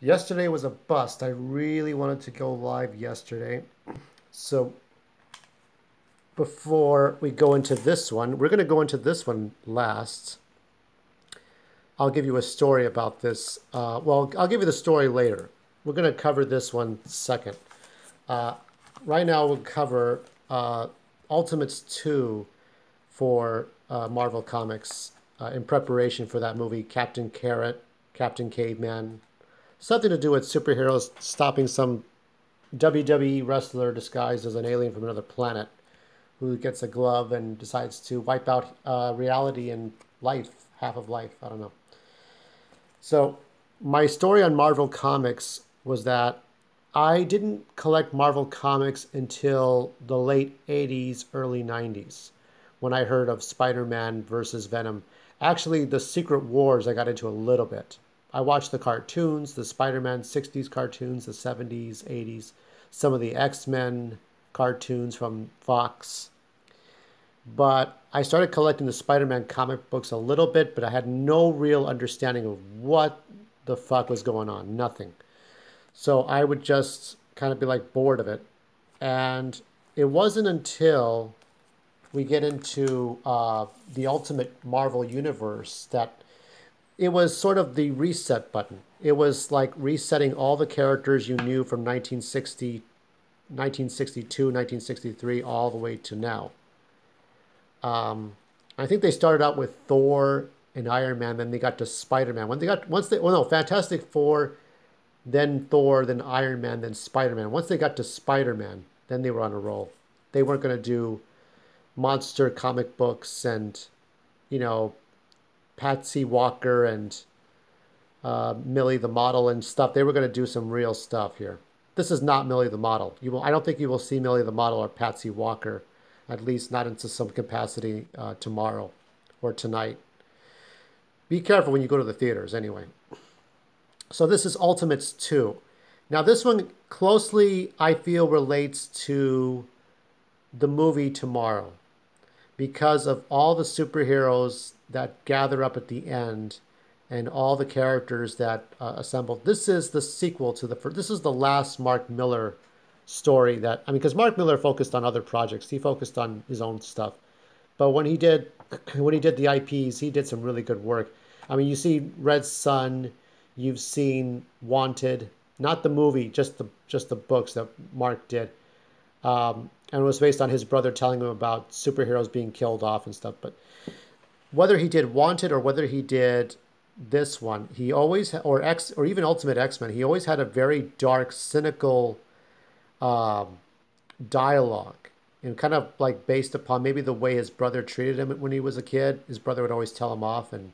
Yesterday was a bust. I really wanted to go live yesterday. So before we go into this one, we're going to go into this one last. I'll give you a story about this. Well, I'll give you the story later. We're going to cover this one second. Uh, right now, we'll cover Ultimates 2 for Marvel Comics in preparation for that movie, Captain Carrot, Captain Caveman. Something to do with superheroes stopping some WWE wrestler disguised as an alien from another planet who gets a glove and decides to wipe out reality and life, half of life. I don't know. So, my story on Marvel Comics was that I didn't collect Marvel Comics until the late 80s, early 90s, when I heard of Spider Man versus Venom. Actually, the Secret Wars I got into a little bit. I watched the cartoons, the Spider Man 60s cartoons, the 70s, 80s, some of the X Men cartoons from Fox. But I started collecting the Spider Man comic books a little bit, but I had no real understanding of what the fuck was going on. Nothing. So I would just kind of be like bored of it. And it wasn't until we get into the Ultimate Marvel Universe that it was sort of the reset button. It was like resetting all the characters you knew from 1960, 1962, 1963, all the way to now. I think they started out with Thor and Iron Man, then they got to Spider Man. When they got once they, oh no, Fantastic Four, then Thor, then Iron Man, then Spider Man. Once they got to Spider Man, then they were on a roll. They weren't going to do monster comic books and, you know, Patsy Walker and Millie the Model and stuff. They were going to do some real stuff here. This is not Millie the Model. You will, I don't think you will see Millie the Model or Patsy Walker, at least not into some capacity tomorrow or tonight. Be careful when you go to the theaters anyway. So this is Ultimates 2. Now this one closely, I feel, relates to the movie Tomorrow because of all the superheroes that gather up at the end and all the characters that assemble. This is the sequel to the first. This is the last Mark Miller story that, I mean, because Mark Miller focused on other projects. He focused on his own stuff. But when he did the IPs, he did some really good work. I mean, you see Red Sun, you've seen Wanted, not the movie, just the books that Mark did. And it was based on his brother telling him about superheroes being killed off and stuff. But whether he did Wanted or whether he did this one, he always, or even Ultimate X-Men, he always had a very dark, cynical dialogue, and kind of like based upon maybe the way his brother treated him when he was a kid. His brother would always tell him off and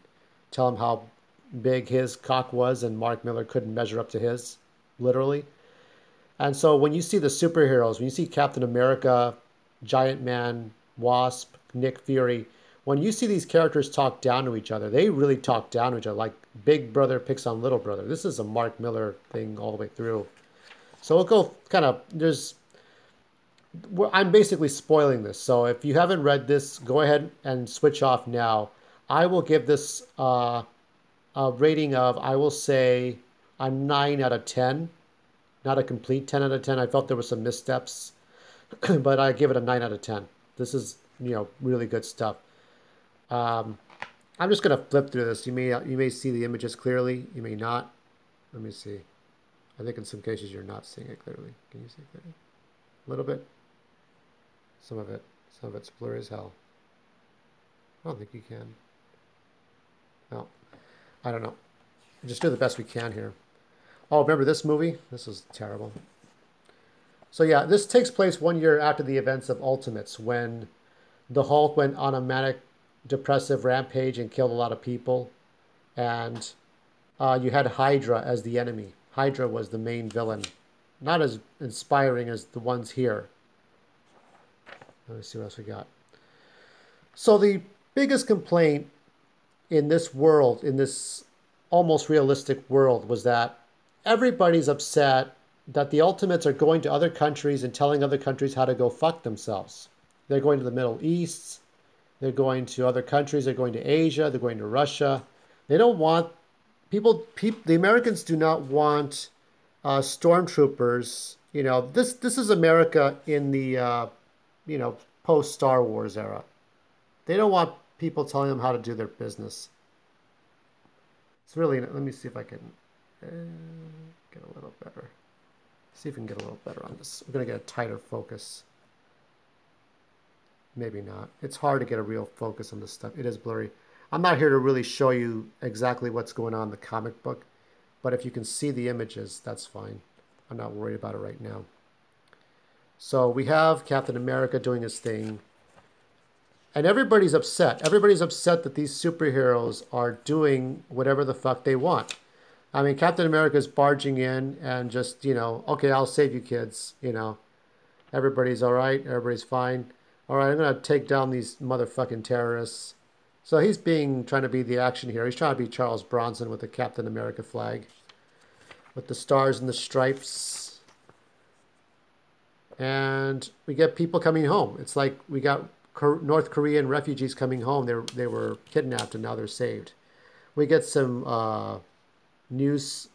tell him how big his cock was, and Mark Miller couldn't measure up to his, literally. And so when you see the superheroes, when you see Captain America, Giant Man, Wasp, Nick Fury, when you see these characters talk down to each other, they really talk down to each other, like big brother picks on little brother. This is a Mark Miller thing all the way through. So we'll go kind of, I'm basically spoiling this. So if you haven't read this, go ahead and switch off now. I will give this a rating of, I will say, a 9 out of 10. Not a complete 10 out of 10. I felt there were some missteps, but I give it a 9 out of 10. This is, really good stuff. I'm just going to flip through this. You may see the images clearly. You may not. Let me see. I think in some cases you're not seeing it clearly. Can you see it clearly? A little bit. Some of it's blurry as hell. I don't think you can. No, I don't know. Just do the best we can here. Oh, remember this movie? This was terrible. So yeah, this takes place 1 year after the events of Ultimates, when the Hulk went on a manic depressive rampage and killed a lot of people. And you had Hydra as the enemy. Hydra was the main villain. Not as inspiring as the ones here. Let me see what else we got. So the biggest complaint in this world, in this almost realistic world, was that everybody's upset that the Ultimates are going to other countries and telling other countries how to go fuck themselves. They're going to the Middle East. They're going to other countries. They're going to Asia. They're going to Russia. They don't want the Americans do not want stormtroopers. You know, this is America in the you know, post Star Wars era. They don't want people telling them how to do their business. It's really. Let me see if I can get a little better. See if we can get a little better on this. We're gonna get a tighter focus. Maybe not. It's hard to get a real focus on this stuff. It is blurry. I'm not here to really show you exactly what's going on in the comic book, but if you can see the images, that's fine. I'm not worried about it right now. So we have Captain America doing his thing, and everybody's upset. Everybody's upset that these superheroes are doing whatever the fuck they want. I mean, Captain America's barging in and just, you know, okay, I'll save you kids, you know. Everybody's all right. Everybody's fine. All right, I'm going to take down these motherfucking terrorists. So he's trying to be the action hero. He's trying to be Charles Bronson with the Captain America flag, with the stars and the stripes. And we get people coming home. It's like we got North Korean refugees coming home. They were kidnapped and now they're saved. We get some news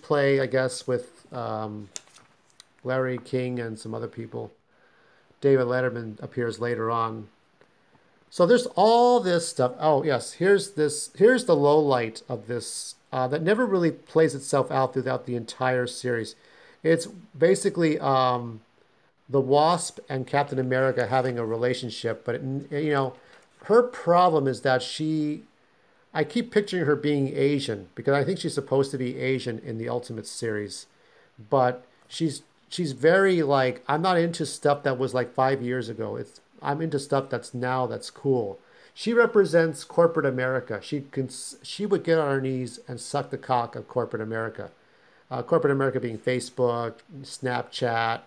play, I guess, with Larry King and some other people. David Letterman appears later on. So there's all this stuff. Oh, yes, here's the low light of this that never really plays itself out throughout the entire series. It's basically the Wasp and Captain America having a relationship, but you know, her problem is that I keep picturing her being Asian because I think she's supposed to be Asian in the Ultimate series, but she's very like, I'm not into stuff that was like 5 years ago. I'm into stuff that's cool. She represents corporate America. She would get on her knees and suck the cock of corporate America. Corporate America being Facebook, Snapchat,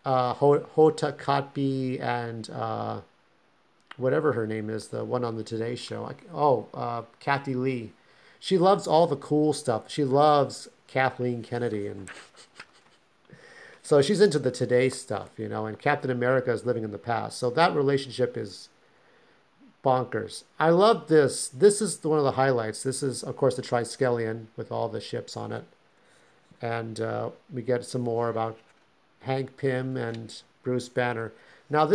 Hota Kotb, and whatever her name is, the one on the Today Show. Kathy Lee. She loves all the cool stuff. She loves Kathleen Kennedy, and so she's into the today stuff, you know, and Captain America is living in the past. So that relationship is bonkers. I love this. This is one of the highlights. This is, of course, the Triskelion with all the ships on it. And we get some more about Hank Pym and Bruce Banner. Now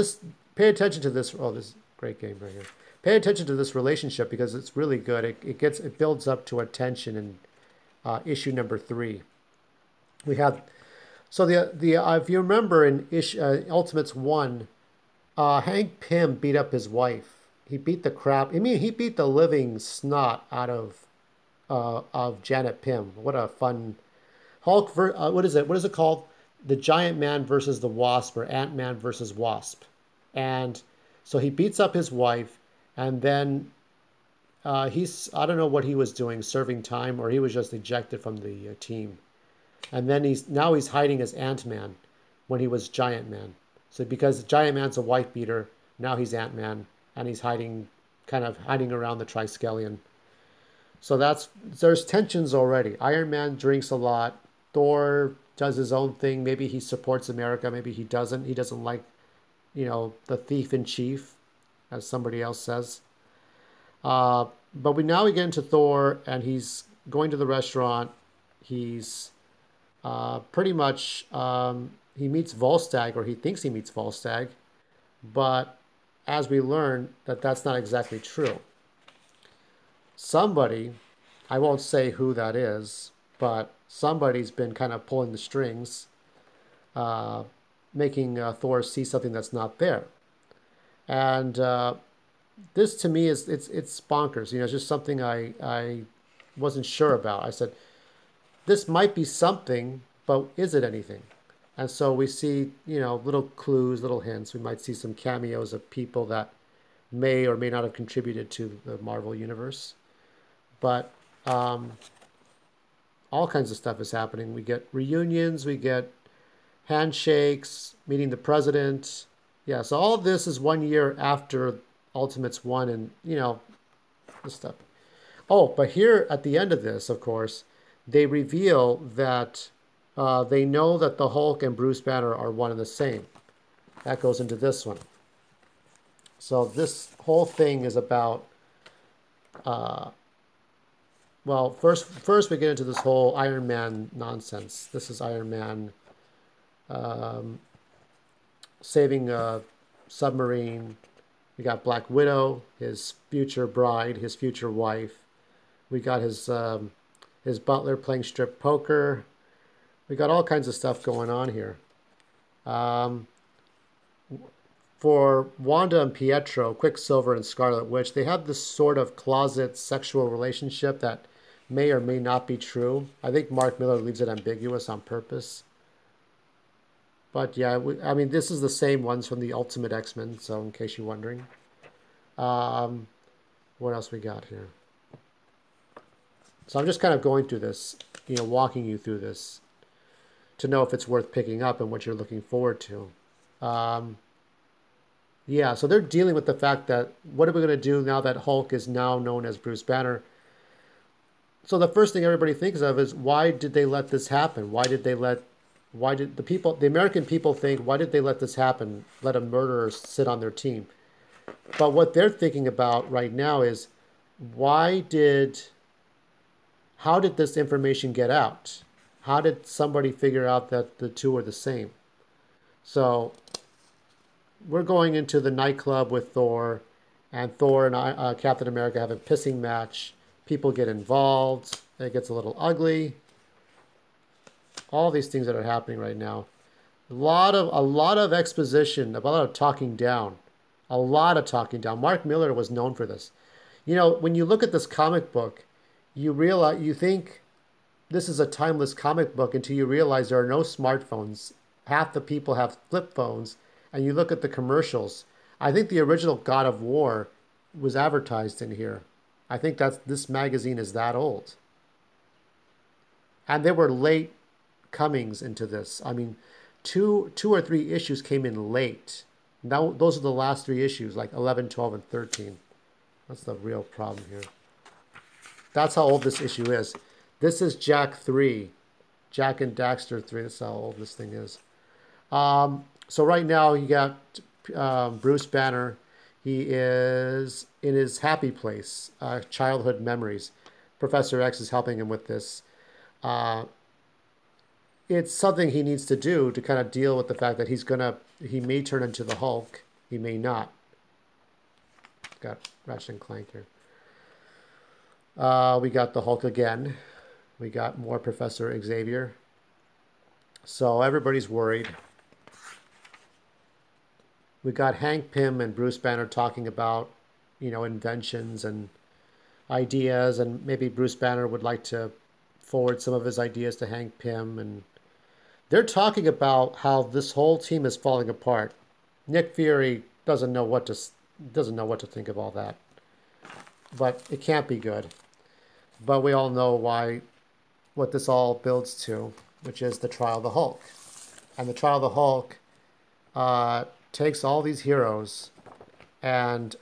pay attention to this. Oh, this is a great game right here. Pay attention to this relationship because it's really good. It builds up to a tension in issue number 3. We have, so if you remember in Ultimates 1, Hank Pym beat up his wife. He beat the crap. I mean, he beat the living snot out of Janet Pym. What a fun Hulk. What is it? What is it called? The Giant Man versus the Wasp, or Ant-Man versus Wasp. And so he beats up his wife, and then I don't know what he was doing, serving time, or he was just ejected from the team. And then now he's hiding as Ant-Man when he was Giant Man. So because Giant Man's a wife beater, now he's Ant-Man, and he's kind of hiding around the Triskelion. So there's tensions already. Iron Man drinks a lot. Thor does his own thing. Maybe he supports America. Maybe he doesn't. He doesn't like, you know, the thief in chief, as somebody else says. But now we get into Thor, and he's going to the restaurant. He's pretty much, he meets Volstagg, or he thinks he meets Volstagg. But as we learn, that's not exactly true. Somebody, I won't say who that is, but somebody's been kind of pulling the strings, making Thor see something that's not there. And this to me it's bonkers. You know, it's just something I wasn't sure about. I said, this might be something, but is it anything? And so we see, you know, little clues, little hints. We might see some cameos of people that may or may not have contributed to the Marvel Universe. But all kinds of stuff is happening. We get reunions, we get handshakes, meeting the president. Yeah, so all of this is 1 year after Ultimates 1 and, you know, this stuff. Oh, but here at the end of this, of course, they reveal that they know that the Hulk and Bruce Banner are one and the same. That goes into this one. So this whole thing is about well, first we get into this whole Iron Man nonsense. This is Iron Man saving a submarine. We got Black Widow, his future bride, his future wife. We got his butler playing strip poker. We got all kinds of stuff going on here. For Wanda and Pietro, Quicksilver and Scarlet Witch, they have this sort of closet sexual relationship that may or may not be true. I think Mark Miller leaves it ambiguous on purpose. But yeah, I mean, this is the same ones from the Ultimate X-Men, so in case you're wondering. What else we got here? So I'm just kind of going through this, walking you through this to know if it's worth picking up and what you're looking forward to. Yeah, so they're dealing with the fact that what are we going to do now that Hulk is now known as Bruce Banner? So the first thing everybody thinks of is, why did they let this happen? Why did the American people think, why did they let this happen? Let a murderer sit on their team. But what they're thinking about right now is, how did this information get out? How did somebody figure out that the two are the same? So we're going into the nightclub with Thor, and Thor and Captain America have a pissing match. People get involved. It gets a little ugly. All these things that are happening right now. A lot of exposition, a lot of talking down. A lot of talking down. Mark Miller was known for this. When you look at this comic book, you think this is a timeless comic book until you realize there are no smartphones. Half the people have flip phones. And you look at the commercials. I think the original God of War was advertised in here. I think this magazine is that old. And there were late comings into this. I mean, two or three issues came in late. Now those are the last three issues, like 11, 12, and 13. That's the real problem here. That's how old this issue is. This is Jack 3. Jack and Daxter 3. That's how old this thing is. So right now you got Bruce Banner. He is in his happy place, childhood memories. Professor X is helping him with this. It's something he needs to do to kind of deal with the fact that he may turn into the Hulk. He may not. Got Ratchet and Clank here. We got the Hulk again. We got more Professor Xavier. So everybody's worried. We got Hank Pym and Bruce Banner talking about, inventions and ideas, and maybe Bruce Banner would like to forward some of his ideas to Hank Pym, and they're talking about how this whole team is falling apart. Nick Fury doesn't know what to think of all that, but it can't be good. But we all know what this all builds to, which is the trial of the Hulk, and the trial of the Hulk takes all these heroes and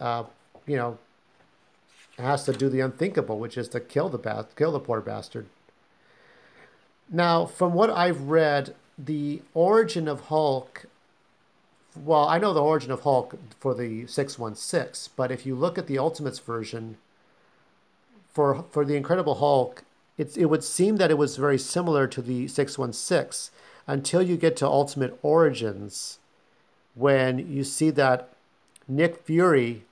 has to do the unthinkable, which is to kill the poor bastard. Now, from what I've read, the origin of Hulk, well, I know the origin of Hulk for the 616, but if you look at the Ultimates version for the Incredible Hulk, it would seem that it was very similar to the 616 until you get to Ultimate Origins, when you see that Nick Fury,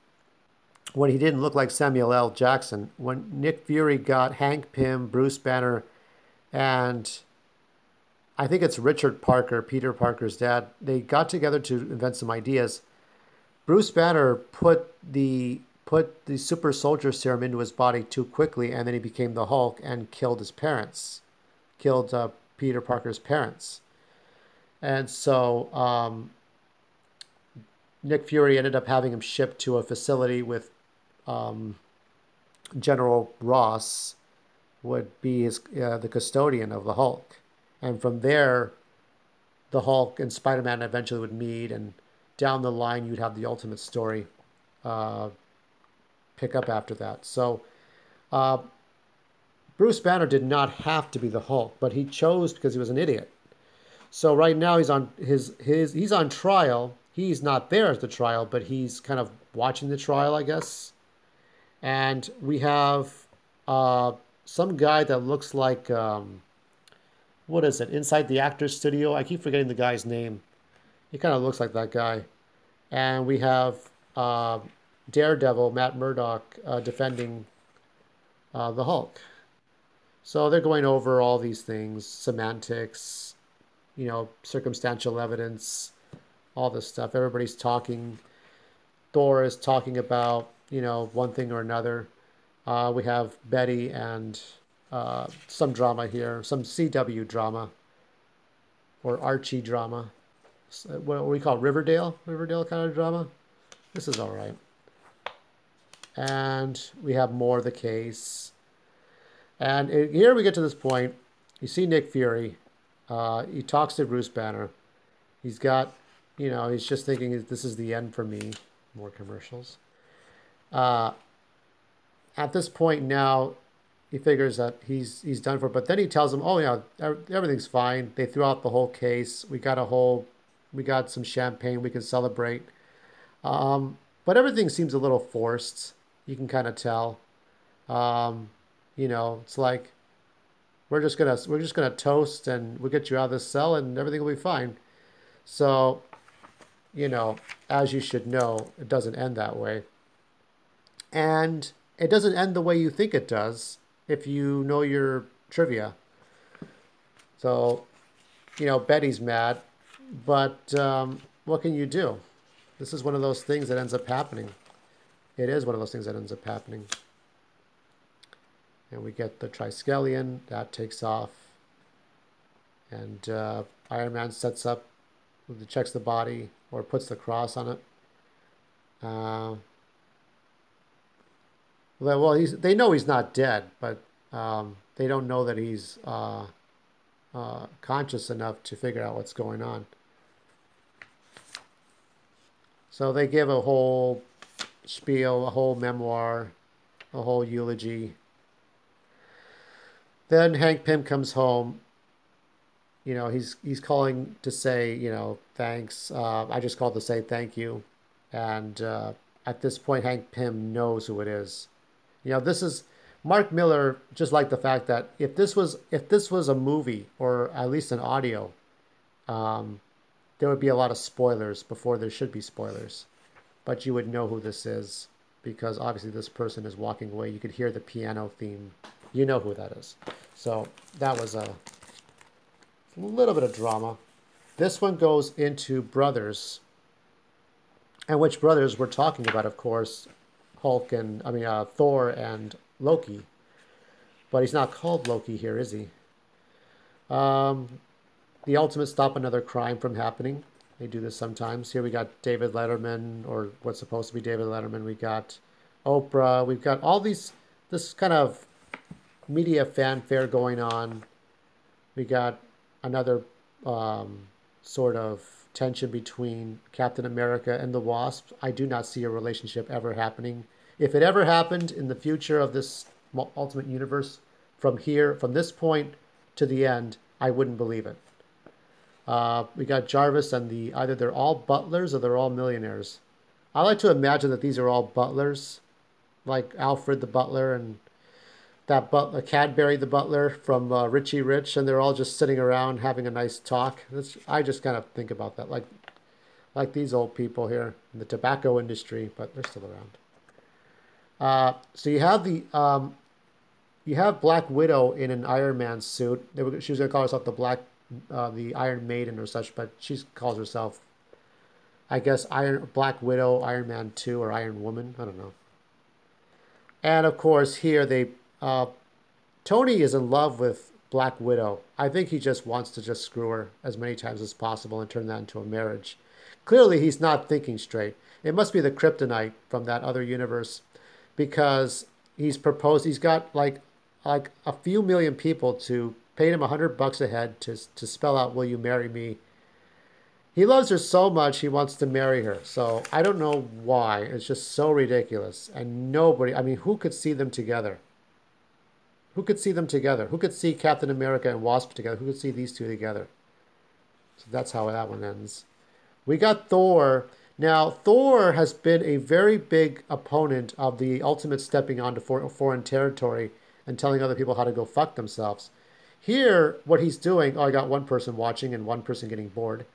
when he didn't look like Samuel L. Jackson, when Nick Fury got Hank Pym, Bruce Banner, and I think it's Richard Parker, Peter Parker's dad, they got together to invent some ideas. Bruce Banner put the super soldier serum into his body too quickly, and then he became the Hulk and killed his parents, killed Peter Parker's parents. And so Nick Fury ended up having him shipped to a facility with General Ross, would be the custodian of the Hulk. And from there, the Hulk and Spider-Man eventually would meet, and down the line, you'd have the Ultimate story pick up after that. So Bruce Banner did not have to be the Hulk, but he chose because he was an idiot. So right now he's on he's on trial. He's not there at the trial, but he's kind of watching the trial, I guess. And we have some guy that looks like what is it? Inside the Actors Studio. I keep forgetting the guy's name. He kind of looks like that guy. And we have uh, Daredevil, Matt Murdock, defending the Hulk. So they're going over all these things, semantics, circumstantial evidence, all this stuff. Everybody's talking. Thor is talking about, one thing or another. We have Betty and some drama here, some CW drama or Archie drama. What we call Riverdale kind of drama. This is all right. And we have more of the case. And here we get to this point. You see Nick Fury. He talks to Bruce Banner. He's got, he's just thinking this is the end for me. More commercials. At this point now, he figures that he's done for. But then he tells him, "Oh yeah, everything's fine." They threw out the whole case. We got some champagne. We can celebrate. But everything seems a little forced. You can kind of tell. It's like we're just gonna toast and we'll get you out of this cell and everything will be fine. So, as you should know, it doesn't end that way. And it doesn't end the way you think it does if you know your trivia. So, Betty's mad, but what can you do? This is one of those things that ends up happening. It is one of those things that ends up happening. And we get the Triskelion. That takes off. And Iron Man sets up, checks the body, or puts the cross on it. Well, they know he's not dead, but they don't know that he's conscious enough to figure out what's going on. So they give a whole spiel, a whole memoir, a whole eulogy. Then Hank Pym comes home. He's calling to say, thanks. I just called to say thank you. And at this point, Hank Pym knows who it is. This is Mark Miller. Just like the fact that if this was a movie or at least an audio, there would be a lot of spoilers before there should be spoilers. But you would know who this is because obviously this person is walking away. You could hear the piano theme. You know who that is. So that was a little bit of drama. This one goes into brothers. And which brothers we're talking about, of course, Thor and Loki. But he's not called Loki here, is he? The ultimate stop another crime from happening. They do this sometimes. Here we got David Letterman, or what's supposed to be David Letterman. We got Oprah. We've got all this kind of media fanfare going on. We got another sort of tension between Captain America and the Wasp. I do not see a relationship ever happening. If it ever happened in the future of this Ultimate Universe, from this point to the end, I wouldn't believe it. We got Jarvis and either they're all butlers or they're all millionaires. I like to imagine that these are all butlers, like Alfred the butler and that Cadbury the butler from Richie Rich, and they're all just sitting around having a nice talk. I just kind of think about that, like these old people here in the tobacco industry, but they're still around. So you have Black Widow in an Iron Man suit. She was going to call herself the Iron Maiden or such, but she calls herself, I guess, Black Widow, Iron Man 2, or Iron Woman. I don't know. And of course, here Tony is in love with Black Widow. I think he just wants to just screw her as many times as possible and turn that into a marriage. Clearly, he's not thinking straight. It must be the kryptonite from that other universe, because he's got like a few million people to paid him $100 a head to spell out, "Will you marry me?" He loves her so much, he wants to marry her. So I don't know why. It's just so ridiculous. And who could see them together? Who could see them together? Who could see Captain America and Wasp together? Who could see these two together? So that's how that one ends. We got Thor. Now, Thor has been a very big opponent of the Ultimate stepping onto foreign territory. and telling other people how to go fuck themselves. Here, what he's doing, oh, I got one person watching and one person getting bored.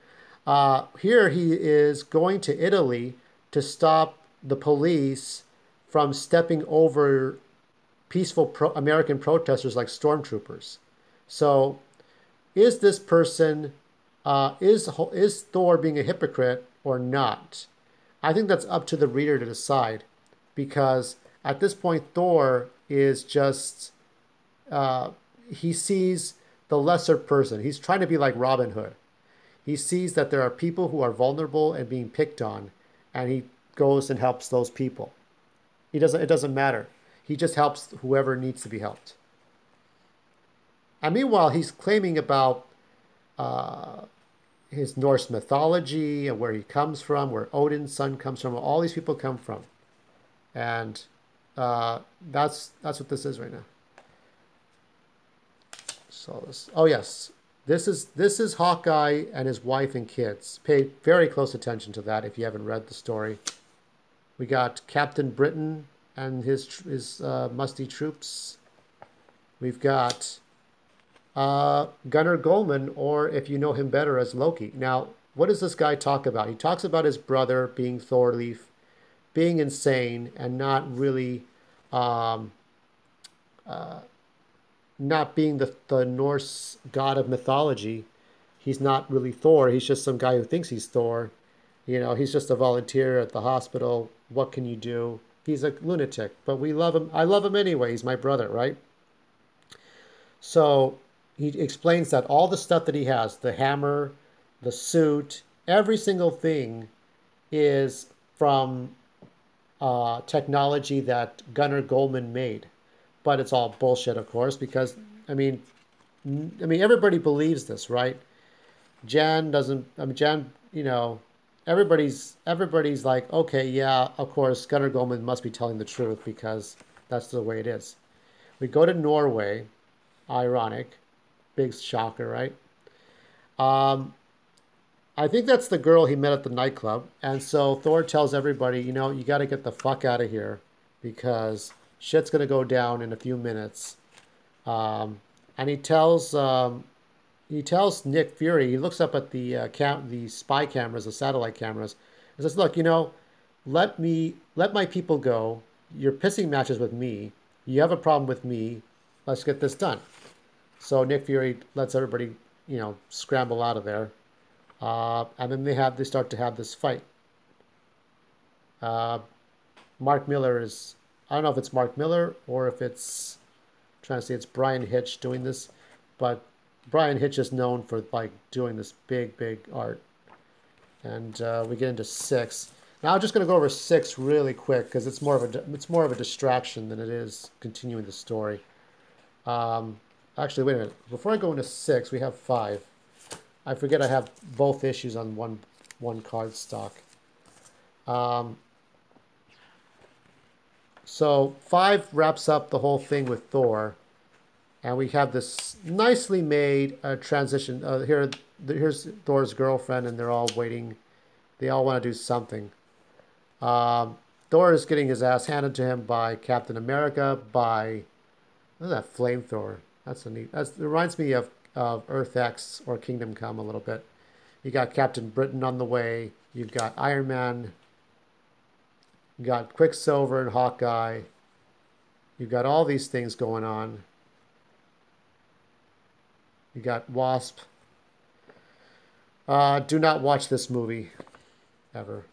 Here he is going to Italy to stop the police from stepping over peaceful American protesters like stormtroopers. So is this person, is Thor being a hypocrite or not? I think that's up to the reader to decide, because at this point Thor is just, he sees the lesser person. He's trying to be like Robin Hood. He sees that there are people who are vulnerable and being picked on, and he goes and helps those people. It doesn't matter. He just helps whoever needs to be helped. And meanwhile, he's claiming about his Norse mythology and where he comes from, where Odin's son comes from, where all these people come from. And that's what this is right now. So this, oh yes, this is Hawkeye and his wife and kids. Pay very close attention to that if you haven't read the story. We got Captain Britain and his musty troops. We've got Gunnar Goldman, or if you know him better as Loki. Now, what does this guy talk about? He talks about his brother being Thorleif, being insane, and not really, not being the Norse god of mythology. He's not really Thor. He's just some guy who thinks he's Thor. You know, he's just a volunteer at the hospital. What can you do? He's a lunatic, but we love him. I love him anyway. He's my brother, right? So he explains that all the stuff that he has, the hammer, the suit, every single thing is from technology that Gunnar Goldman made. But it's all bullshit, of course, because, I mean, everybody believes this, right? Jan doesn't, Jan, you know, everybody's like, okay, yeah, of course, Gunnar Goldman must be telling the truth because that's the way it is. We go to Norway, ironic, big shocker, right? I think that's the girl he met at the nightclub, and so Thor tells everybody, you know, you got to get the fuck out of here because shit's gonna go down in a few minutes. And he tells Nick Fury, he looks up at the spy cameras, the satellite cameras, and says, look, you know, let my people go. You're pissing matches with me. You have a problem with me. Let's get this done. So Nick Fury lets everybody, you know, scramble out of there. And then they start to have this fight. Mark Miller is, I don't know if it's Mark Miller or if it's, I'm trying to say it's Brian Hitch doing this, but Brian Hitch is known for like doing this big art. And we get into 6. Now I'm just going to go over 6 really quick because it's more of a distraction than it is continuing the story. Actually, wait a minute. Before I go into 6, we have 5. I forget I have both issues on one card stock. So 5 wraps up the whole thing with Thor. And we have this nicely made transition. Here's Thor's girlfriend, and they're all waiting. They all want to do something. Thor is getting his ass handed to him by Captain America, by, what is that, Flamethrower? That's a neat, it reminds me of Earth X or Kingdom Come a little bit. You got Captain Britain on the way. You've got Iron Man. You got Quicksilver and Hawkeye. You've got all these things going on. You got Wasp. Do not watch this movie ever.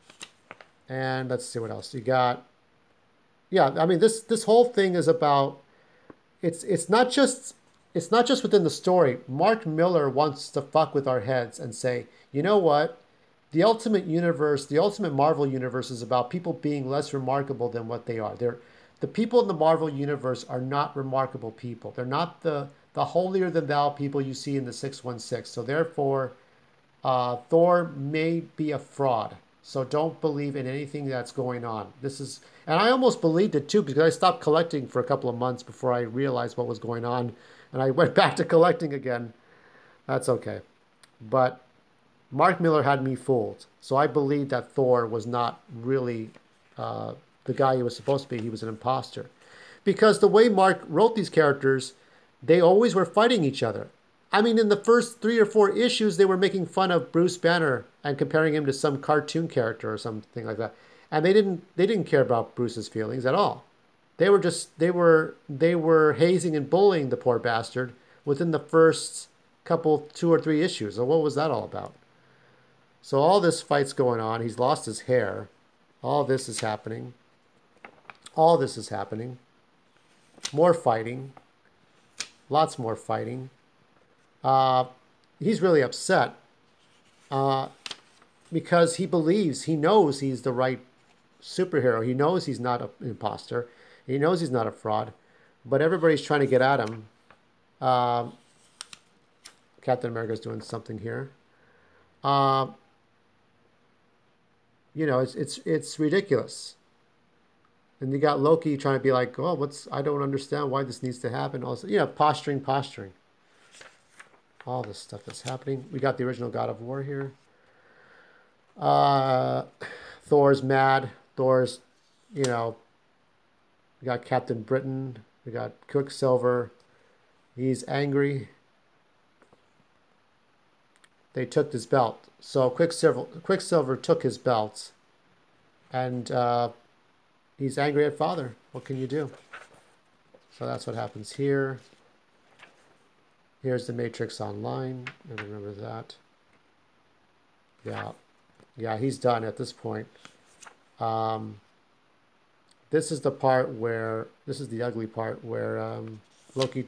And let's see what else you got. Yeah, I mean this whole thing is about, it's not just within the story. Mark Miller wants to fuck with our heads and say, you know what? The ultimate universe, the ultimate Marvel universe is about people being less remarkable than what they are. The people in the Marvel universe are not remarkable people. They're not the holier than thou people you see in the 616. So therefore, Thor may be a fraud. So don't believe in anything that's going on. And I almost believed it too because I stopped collecting for a couple of months before I realized what was going on. And I went back to collecting again. That's okay. But Mark Miller had me fooled. So I believed that Thor was not really the guy he was supposed to be. He was an imposter. Because the way Mark wrote these characters, they always were fighting each other. I mean, in the first 3 or 4 issues, they were making fun of Bruce Banner and comparing him to some cartoon character or something like that. And they didn't care about Bruce's feelings at all. They were hazing and bullying the poor bastard within the first couple 2 or 3 issues. So what was that all about? So all this fight's going on. He's lost his hair. All this is happening. All this is happening. More fighting. Lots more fighting. He's really upset because he believes, he knows he's the right superhero. He knows he's not an imposter. He knows he's not a fraud. But everybody's trying to get at him. Captain America's doing something here. You know, it's ridiculous. And you got Loki trying to be like, oh, I don't understand why this needs to happen. Also, you know, posturing. All this stuff that's happening. We got the original God of War here. Thor's mad. Thor's, you know, we got Captain Britain. We got Quicksilver. He's angry. They took his belt. So Quicksilver took his belt. And he's angry at Father. What can you do? So that's what happens here. Here's the Matrix Online. I remember that. Yeah, he's done at this point. This is the part where, this is the ugly part where Loki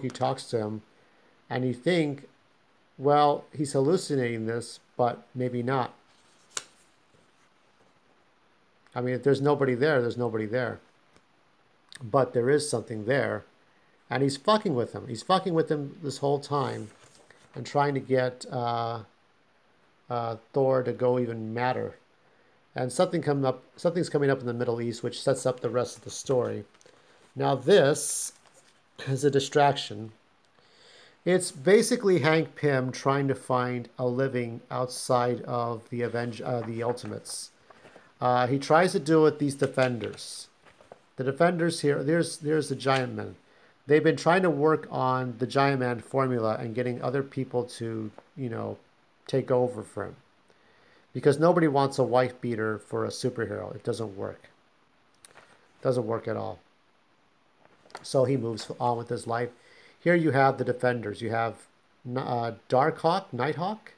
talks to him, and you think, well, he's hallucinating this, but maybe not. I mean, if there's nobody there, there's nobody there. But there is something there. And he's fucking with him. He's fucking with him this whole time and trying to get Thor to go even madder. And something's coming up in the Middle East, which sets up the rest of the story. Now this is a distraction. It's basically Hank Pym trying to find a living outside of the Ultimates. He tries to do it with these Defenders. The Defenders here, there's the Giant Men. They've been trying to work on the Giant Man formula and getting other people to, you know, take over for him. Because nobody wants a wife beater for a superhero. It doesn't work. It doesn't work at all. So he moves on with his life. Here you have the Defenders. You have Darkhawk, Nighthawk,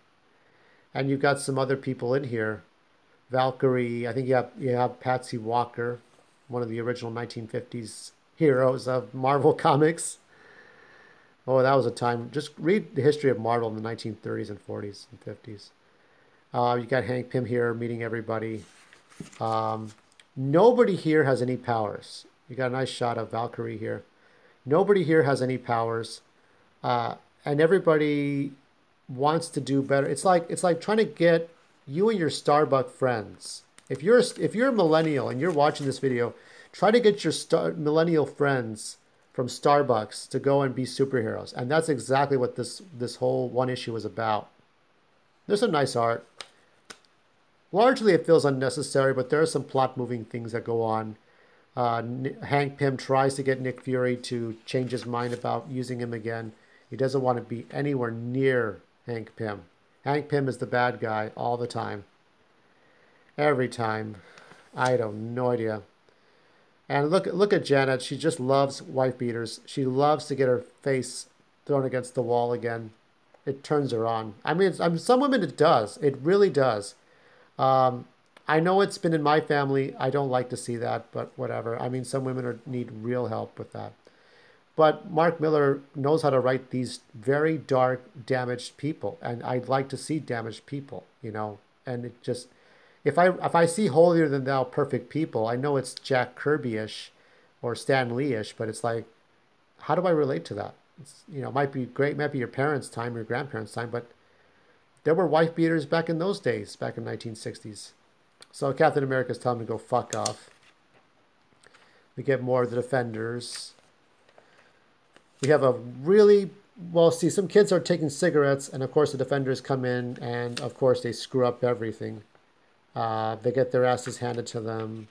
and you've got some other people in here. Valkyrie. I think you have Patsy Walker, one of the original 1950s heroes of Marvel Comics. Oh, that was a time. Just read the history of Marvel in the 1930s and 40s and 50s. You got Hank Pym here meeting everybody. Nobody here has any powers. You got a nice shot of Valkyrie here. Nobody here has any powers, and everybody wants to do better. It's like trying to get you and your Starbucks friends. If you're a millennial and you're watching this video, try to get your millennial friends from Starbucks to go and be superheroes. And that's exactly what this whole one issue is about. There's some nice art. Largely it feels unnecessary, but there are some plot-moving things that go on. Hank Pym tries to get Nick Fury to change his mind about using him again. He doesn't want to be anywhere near Hank Pym. Hank Pym is the bad guy all the time. Every time. I have no idea. And look at Janet. She just loves wife beaters. She loves to get her face thrown against the wall again. It turns her on. I mean, some women it does. It really does. I know it's been in my family. I don't like to see that, but whatever. I mean, some women need real help with that. But Mark Millar knows how to write these very dark, damaged people. And I'd like to see damaged people, you know. And it just... If I see holier than thou perfect people, I know it's Jack Kirby-ish or Stan Lee-ish, but it's like, how do I relate to that? It's, you know, it might be great, might be your parents' time, your grandparents' time, but there were wife beaters back in those days, back in 1960s. So Captain America's telling him to go fuck off. We get more of the Defenders. We have a really, well, see, some kids are taking cigarettes, and of course the Defenders come in, and of course they screw up everything. They get their asses handed to them.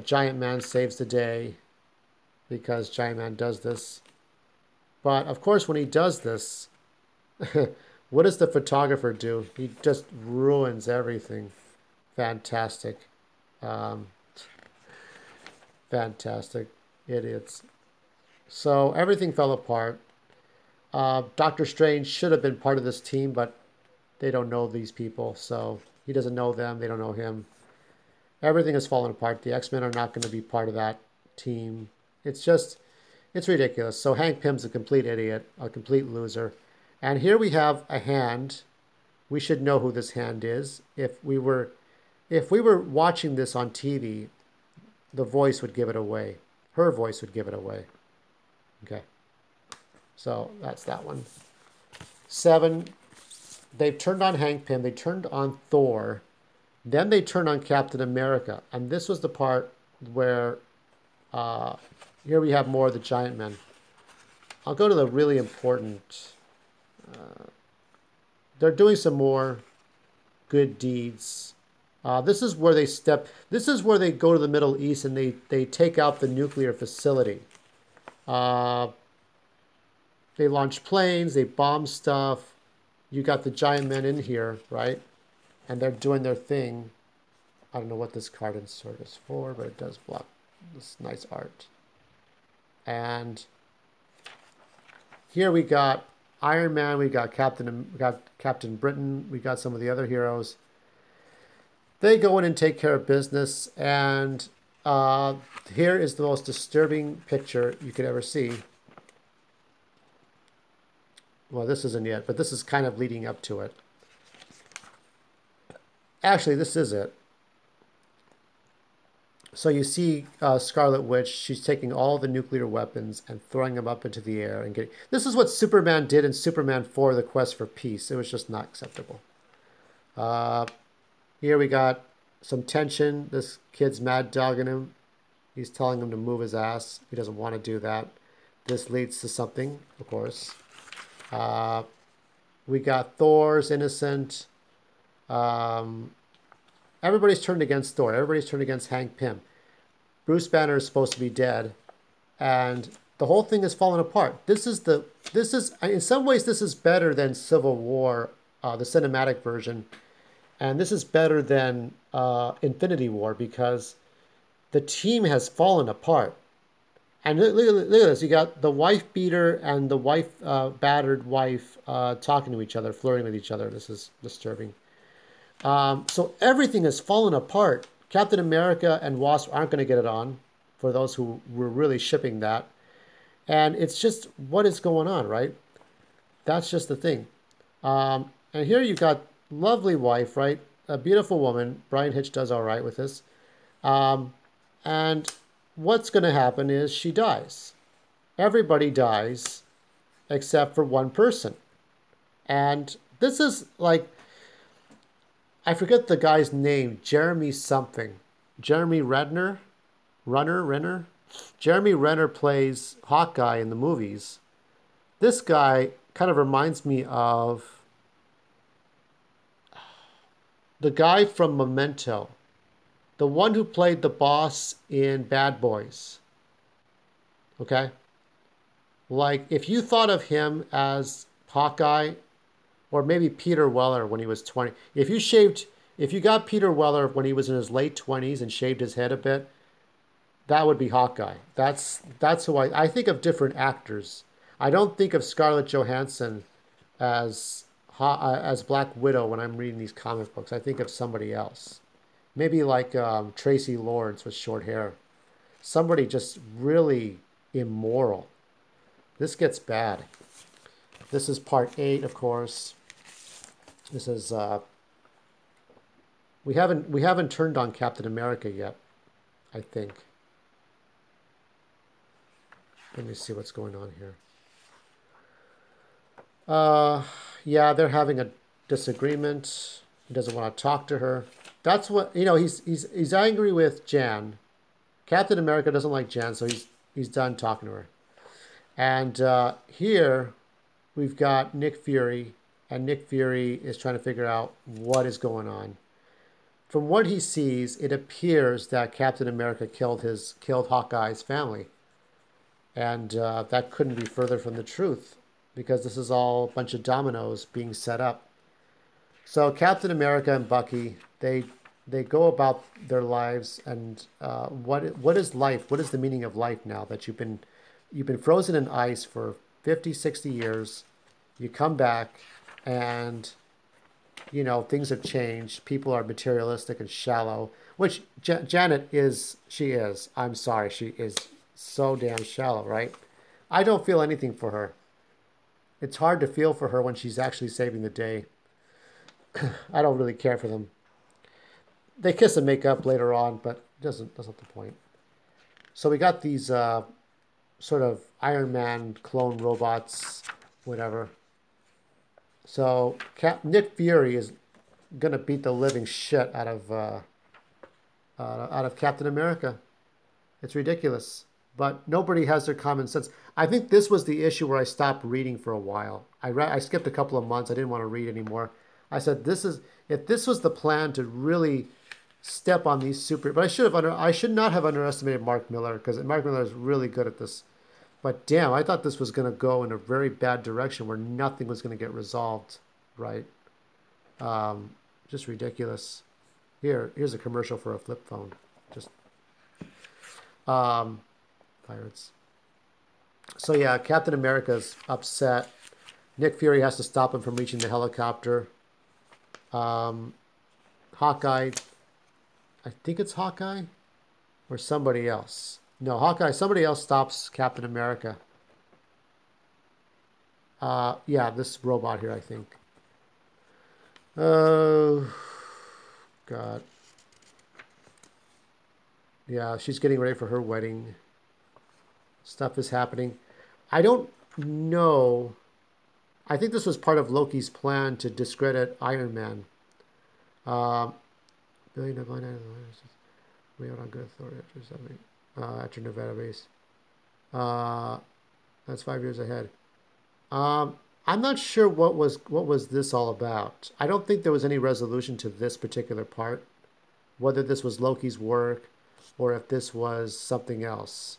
Giant Man saves the day. because Giant Man does this. But of course, when he does this, what does the photographer do? He just ruins everything. Fantastic. Um, fantastic. Idiots. So everything fell apart. Doctor Strange should have been part of this team, but they don't know these people, so he doesn't know them. They don't know him. Everything has fallen apart. The X-Men are not going to be part of that team. It's just, it's ridiculous. So Hank Pym's a complete idiot, a complete loser. And here we have a hand. We should know who this hand is. If we were watching this on TV, the voice would give it away. Her voice would give it away. Okay. So that's that one. 7. They've turned on Hank Pym. They turned on Thor. Then they turned on Captain America. And this was the part where here we have more of the Giant Men. I'll go to the really important. They're doing some more good deeds. This is where they step. This is where they go to the Middle East and they take out the nuclear facility. They launch planes. They bomb stuff. You got the Giant Men in here, right? And they're doing their thing. I don't know what this card insert is for, but it does block this nice art. And here we got Iron Man, we got Captain Britain, we got some of the other heroes. They go in and take care of business, and here is the most disturbing picture you could ever see. Well, this isn't yet, but this is kind of leading up to it. Actually, this is it. So you see Scarlet Witch, she's taking all the nuclear weapons and throwing them up into the air. And getting. This is what Superman did in Superman 4, The Quest for Peace. It was just not acceptable. Here we got some tension. This kid's mad dogging him. He's telling him to move his ass. He doesn't want to do that. This leads to something, of course. We got Thor's innocent. Everybody's turned against Thor. Everybody's turned against Hank Pym. Bruce Banner is supposed to be dead, and the whole thing has fallen apart. This is in some ways this is better than Civil War, the cinematic version, and this is better than Infinity War because the team has fallen apart. And look at this. You got the wife beater and the battered wife talking to each other, flirting with each other. This is disturbing. So everything has fallen apart. Captain America and Wasp aren't going to get it on, for those who were really shipping that. And it's just, what is going on, right? That's just the thing. And here you got lovely wife, right? A beautiful woman. Brian Hitch does all right with this. And what's going to happen is she dies. Everybody dies except for one person. And this is like, I forget the guy's name, Jeremy something. Jeremy Renner? Renner? Jeremy Renner plays Hawkeye in the movies. This guy kind of reminds me of the guy from Memento. The one who played the boss in Bad Boys. Okay? Like, if you thought of him as Hawkeye, or maybe Peter Weller when he was 20. If you got Peter Weller when he was in his late 20s and shaved his head a bit, that would be Hawkeye. That's who I think of different actors. I don't think of Scarlett Johansson as Black Widow when I'm reading these comic books. I think of somebody else. Maybe like Tracy Lords with short hair. Somebody just really immoral. This gets bad. This is part 8, of course. This is we haven't turned on Captain America yet, I think. Let me see what's going on here. Yeah, they're having a disagreement. He doesn't want to talk to her. That's what, he's angry with Jan. Captain America doesn't like Jan, so he's done talking to her. And here we've got Nick Fury, and Nick Fury is trying to figure out what is going on. From what he sees, it appears that Captain America killed Hawkeye's family. And that couldn't be further from the truth, because this is all a bunch of dominoes being set up. So Captain America and Bucky, they go about their lives, and what is life? What is the meaning of life now that you've been frozen in ice for 50, 60 years? You come back, and things have changed. People are materialistic and shallow, which Janet is. She is. I'm sorry, she is so damn shallow, right? I don't feel anything for her. It's hard to feel for her when she's actually saving the day. I don't really care for them. They kiss and make up later on, but that's not the point. So we got these sort of Iron Man clone robots, whatever. So Nick Fury is gonna beat the living shit out of Captain America. It's ridiculous, but nobody has their common sense. I think this was the issue where I stopped reading for a while. I skipped a couple of months. I didn't want to read anymore. I said, if this was the plan to really step on these but I should not have underestimated Mark Miller, because Mark Miller is really good at this. But damn, I thought this was going to go in a very bad direction where nothing was going to get resolved, right? Just ridiculous. Here's a commercial for a flip phone. Just pirates. So yeah, Captain America's upset. Nick Fury has to stop him from reaching the helicopter. Hawkeye, I think it's Hawkeye or somebody else. No, Hawkeye, somebody else stops Captain America. Yeah, this robot here, I think. Oh, God. Yeah, she's getting ready for her wedding. Stuff is happening. I don't know. I think this was part of Loki's plan to discredit Iron Man. Billion of way out on good authority after something. At your Nevada base. That's 5 years ahead. I'm not sure what was this all about. I don't think there was any resolution to this particular part, whether this was Loki's work or if this was something else.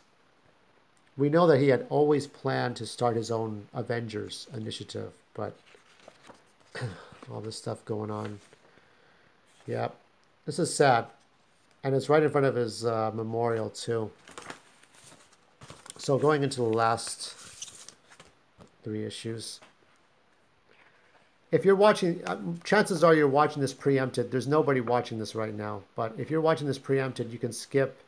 We know that he had always planned to start his own Avengers initiative, but all this stuff going on. Yeah, this is sad. And it's right in front of his memorial, too. So going into the last 3 issues. If you're watching, chances are you're watching this preempted. There's nobody watching this right now. But if you're watching this preempted, you can skip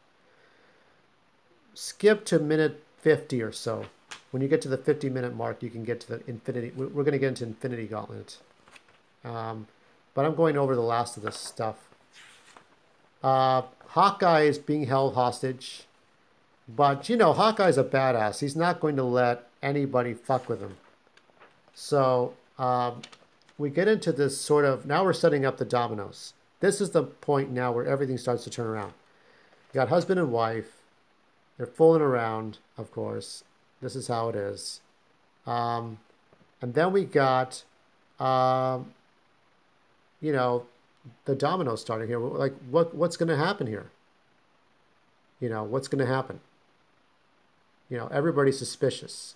to minute 50 or so. When you get to the 50-minute mark, you can get to the Infinity. We're going to get into Infinity Gauntlet. But I'm going over the last of this stuff. Hawkeye is being held hostage. But, Hawkeye's a badass. He's not going to let anybody fuck with him. So, we get into this sort of... Now we're setting up the dominoes. This is the point now where everything starts to turn around. You got husband and wife. They're fooling around, of course. This is how it is. And then we got, the dominoes starting here. Like, what's going to happen here? What's going to happen? Everybody's suspicious.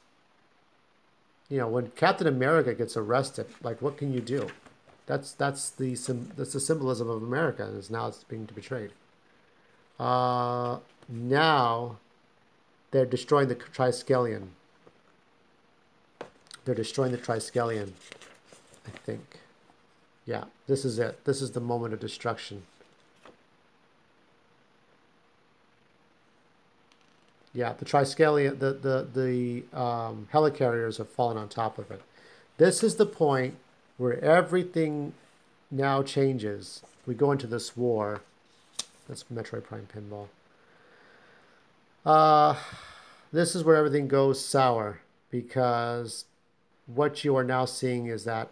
When Captain America gets arrested, like, what can you do? That's the symbolism of America, and now it's being betrayed. Now they're destroying the Triskelion. They're destroying the Triskelion, I think. Yeah, this is it. This is the moment of destruction. Yeah, the Triskelion, the helicarriers have fallen on top of it. This is the point where everything now changes. We go into this war. That's Metroid Prime Pinball. This is where everything goes sour, because what you are now seeing is that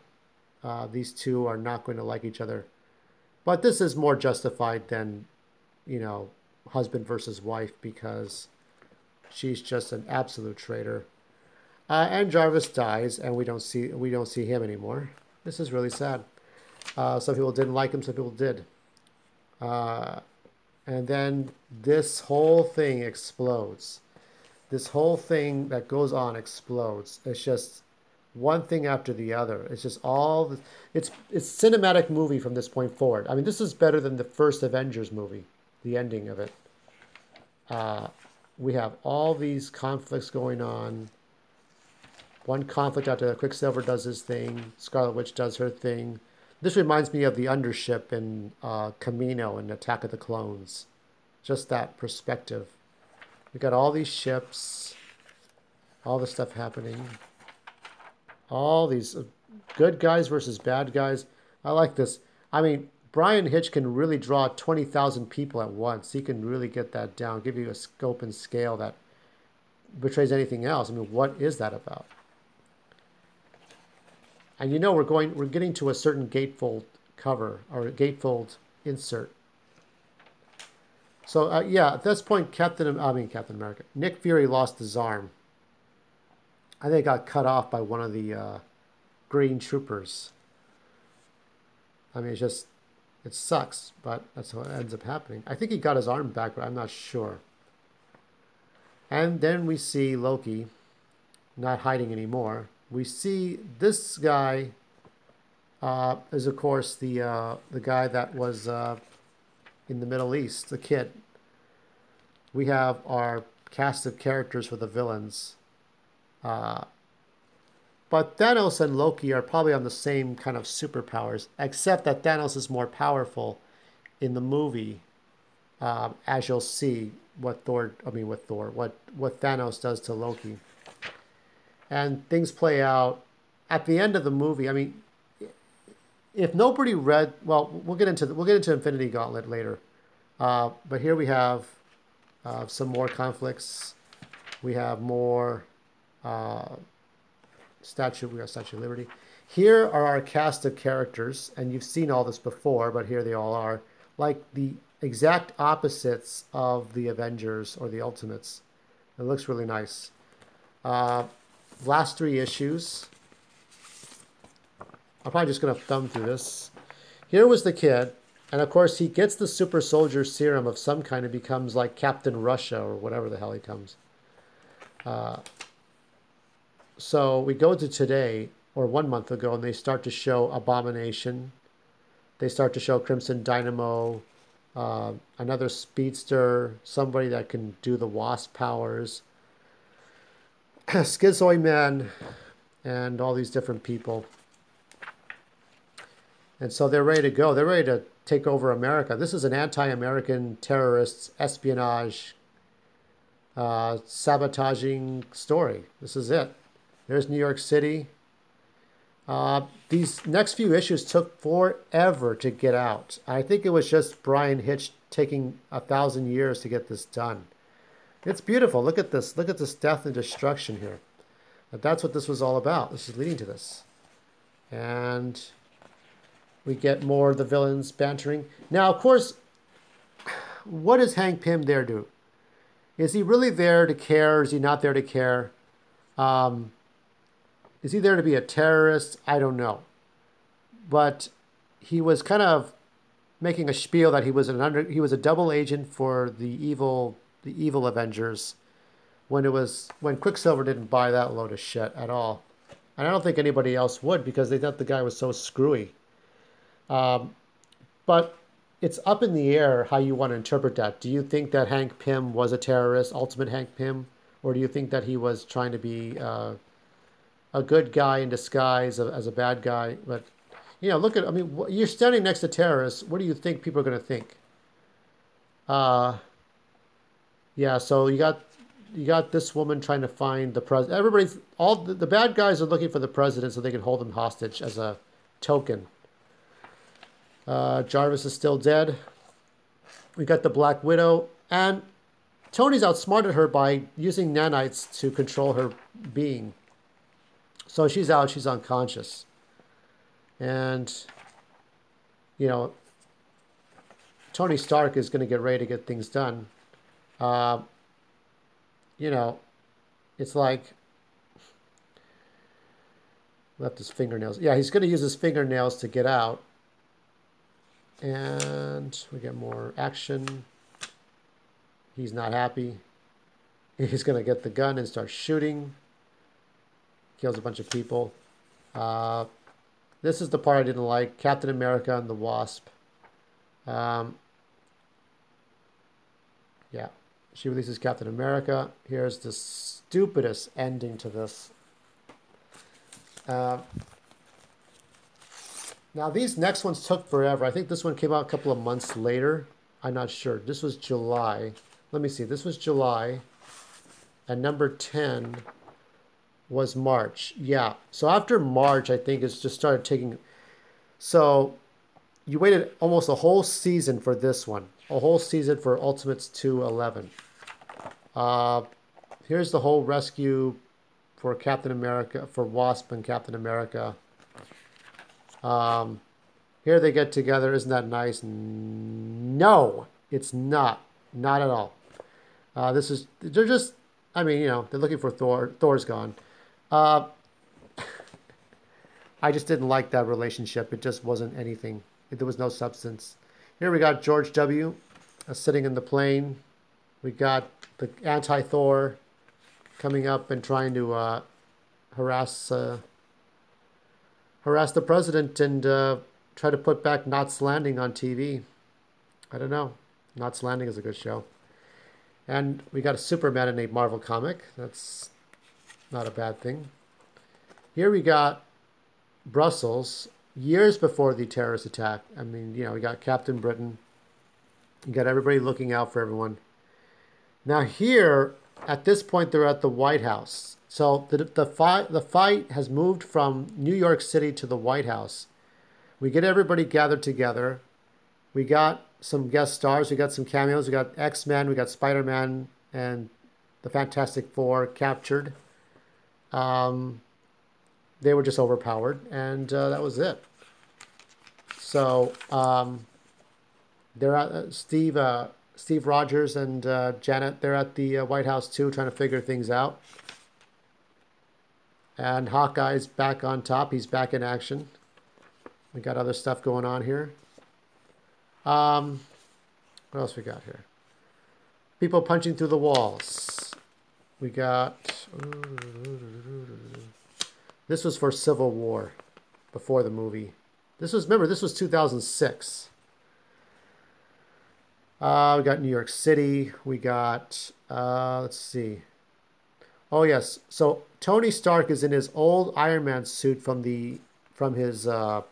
these two are not going to like each other. But this is more justified than, husband versus wife, because she's just an absolute traitor. And Jarvis dies, and we don't see him anymore. This is really sad. Some people didn't like him, some people did. And then this whole thing explodes. this whole thing that goes on explodes. It's just one thing after the other. It's just all the, it's cinematic movie from this point forward. I mean, this is better than the first Avengers movie, the ending of it. We have all these conflicts going on. One conflict after the Quicksilver does his thing. Scarlet Witch does her thing. This reminds me of the Undership in Camino and Attack of the Clones. Just that perspective. We got all these ships, all this stuff happening. All these good guys versus bad guys. I like this. I mean, Brian Hitch can really draw 20,000 people at once. He can really get that down, give you a scope and scale that betrays anything else. I mean, what is that about? And you know we're getting to a certain gatefold cover or gatefold insert. So yeah, at this point, Captain America, Nick Fury lost his arm. I think it got cut off by one of the green troopers. I mean, it sucks, but that's what ends up happening. I think he got his arm back, but I'm not sure. And then we see Loki not hiding anymore. We see this guy is, of course, the guy that was in the Middle East, the kid. We have our cast of characters for the villains. But Thanos and Loki are probably on the same kind of superpowers, except that Thanos is more powerful in the movie, as you'll see what Thanos does to Loki. And things play out at the end of the movie. I mean, if nobody read, well, we'll get into Infinity Gauntlet later. But here we have some more conflicts. We have more we got Statue of Liberty. Here are our cast of characters, and you've seen all this before, but here they all are, like the exact opposites of the Avengers or the Ultimates. It looks really nice. Last 3 issues. I'm probably just going to thumb through this. Here was the kid, and of course he gets the super soldier serum of some kind and becomes like Captain Russia or whatever the hell he comes. So we go to today, or 1 month ago, and they start to show Abomination. They start to show Crimson Dynamo, another speedster, somebody that can do the Wasp powers, Schizoid Man, and all these different people. And so they're ready to go. They're ready to take over America. This is an anti-American terrorist espionage sabotaging story. This is it. There's New York City. These next few issues took forever to get out. I think it was just Brian Hitch taking 1,000 years to get this done. It's beautiful. Look at this. Look at this death and destruction here. But that's what this was all about. This is leading to this. And we get more of the villains bantering. Now, of course, what does Hank Pym there do? Is he really there to care, or is he not there to care? Is he there to be a terrorist? I don't know. But he was kind of making a spiel that he was a double agent for the evil Avengers when Quicksilver didn't buy that load of shit at all. And I don't think anybody else would, because they thought the guy was so screwy. But it's up in the air how you want to interpret that. Do you think that Hank Pym was a terrorist, Ultimate Hank Pym? Or do you think that he was trying to be a good guy in disguise as a bad guy? But, you know, look at, I mean, you're standing next to terrorists. What do you think people are going to think? Yeah, so you got this woman trying to find the president. All the bad guys are looking for the president so they can hold him hostage as a token. Jarvis is still dead. We got the Black Widow, and Tony's outsmarted her by using nanites to control her being. So she's out, she's unconscious. And, you know, Tony Stark is going to get ready to get things done. You know, it's like, left his fingernails. Yeah, he's going to use his fingernails to get out. And we get more action. He's not happy. He's going to get the gun and start shooting. Kills a bunch of people. This is the part I didn't like. Captain America and the Wasp. Yeah. She releases Captain America. Here's the stupidest ending to this. Now, these next ones took forever. I think this one came out a couple of months later. I'm not sure. This was July. Let me see. This was July. And number 10 was March. Yeah. So after March, I think it's just started taking... So you waited almost a whole season for this one. A whole season for Ultimates 211. Here's the whole rescue for Captain America, for Wasp and Captain America. Here they get together. Isn't that nice? No, it's not. Not at all. They're just, I mean, you know, they're looking for Thor. Thor's gone. I just didn't like that relationship. It just wasn't anything. There was no substance. Here we got George W. Sitting in the plane. We got the anti-Thor coming up and trying to harass the president and try to put back Knots Landing on TV. I don't know. Knots Landing is a good show. And we got a Superman in a Marvel comic. That's not a bad thing. Here we got Brussels, years before the terrorist attack. I mean, you know, we got Captain Britain. You got everybody looking out for everyone. Now here, at this point, they're at the White House. So the fight has moved from New York City to the White House. We get everybody gathered together. We got some guest stars. We got some cameos. We got X-Men. We got Spider-Man and the Fantastic Four captured. They were just overpowered, and that was it. So they're at Steve Rogers and Janet. They're at the White House too, trying to figure things out. And Hawkeye's back on top. He's back in action. We got other stuff going on here. What else we got here? People punching through the walls. We got... This was for Civil War, before the movie. Remember, this was 2006. We got New York City. We got, let's see. Oh, yes. So Tony Stark is in his old Iron Man suit from his, it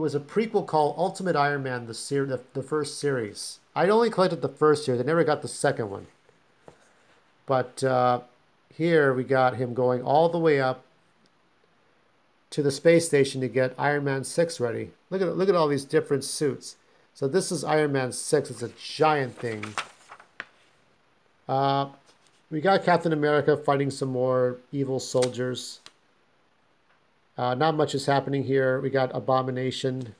was a prequel called Ultimate Iron Man, the first series. I'd only collected the first series. I never got the second one. But here we got him going all the way up to the space station to get Iron Man 6 ready. Look at all these different suits. So this is Iron Man 6. It's a giant thing. We got Captain America fighting some more evil soldiers. Not much is happening here. We got Abomination.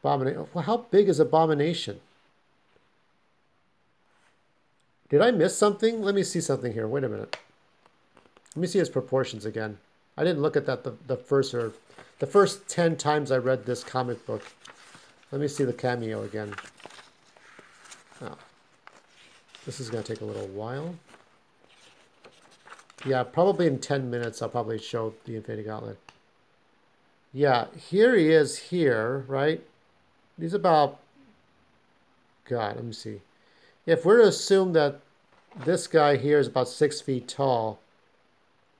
Well, how big is Abomination? Did I miss something? Let me see something here. Wait a minute. Let me see his proportions again. I didn't look at that the first 10 times I read this comic book. Let me see the cameo again. Oh. This is going to take a little while. Yeah, probably in 10 minutes I'll probably show the Infinity Gauntlet. Yeah, here he is here, right? He's about... God, let me see. If we're to assume that this guy here is about 6 feet tall,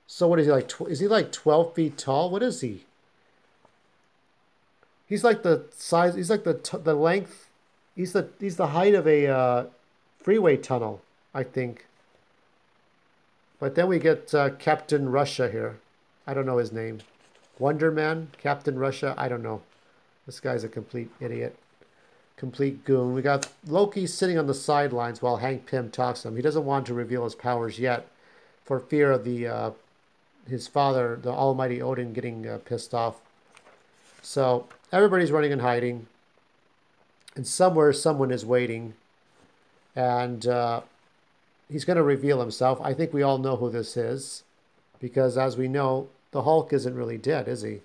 so what is he like? Is he like 12 feet tall? What is he? He's like the size. He's like the length. He's the height of a freeway tunnel, I think. But then we get Captain Russia here. I don't know his name. Wonder Man, Captain Russia. I don't know. This guy's a complete idiot. Complete goon. We got Loki sitting on the sidelines while Hank Pym talks to him. He doesn't want to reveal his powers yet for fear of his father, the almighty Odin, getting pissed off. So everybody's running and hiding. And somewhere someone is waiting. And he's going to reveal himself. I think we all know who this is. Because as we know, the Hulk isn't really dead, is he?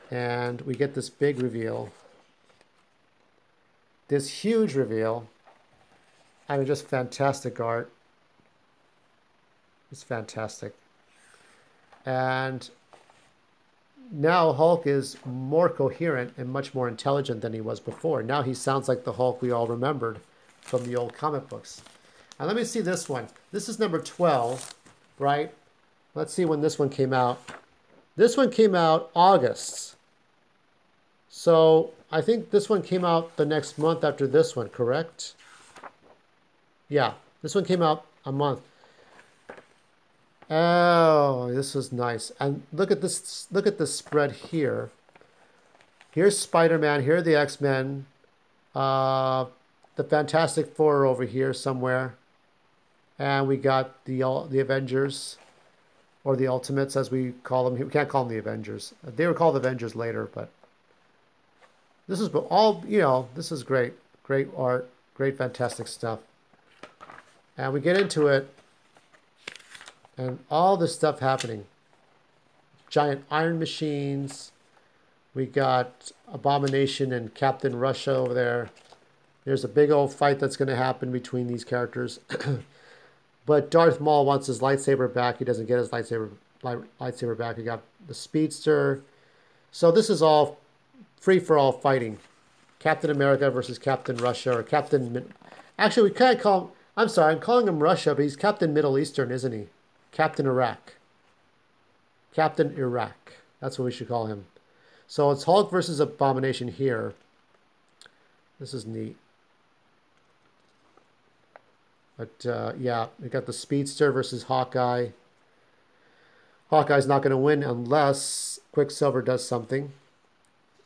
And we get this big reveal. This huge reveal. I mean, just fantastic art. It's fantastic. And now Hulk is more coherent and much more intelligent than he was before. Now he sounds like the Hulk we all remembered from the old comic books. And let me see this one. This is number 12, right? Let's see when this one came out. This one came out August. So I think this one came out the next month after this one, correct? Yeah, this one came out a month. Oh, this is nice. And look at this spread here. Here's Spider-Man, here are the X-Men. The Fantastic Four are over here somewhere. And we got the Avengers, or the Ultimates as we call them. We can't call them the Avengers. They were called Avengers later, but this is all, you know, this is great. Great art, great fantastic stuff. And we get into it, and all this stuff happening. Giant iron machines. We got Abomination and Captain Russia over there. There's a big old fight that's going to happen between these characters. But Darth Maul wants his lightsaber back. He doesn't get his lightsaber back. He got the Speedster. So this is all free-for-all fighting. Captain America versus Captain Russia, or Captain... Actually, we can't call him... I'm sorry, I'm calling him Russia, but he's Captain Middle Eastern, isn't he? Captain Iraq. Captain Iraq. That's what we should call him. So it's Hulk versus Abomination here. This is neat. But yeah, we got the Speedster versus Hawkeye. Hawkeye's not going to win unless Quicksilver does something.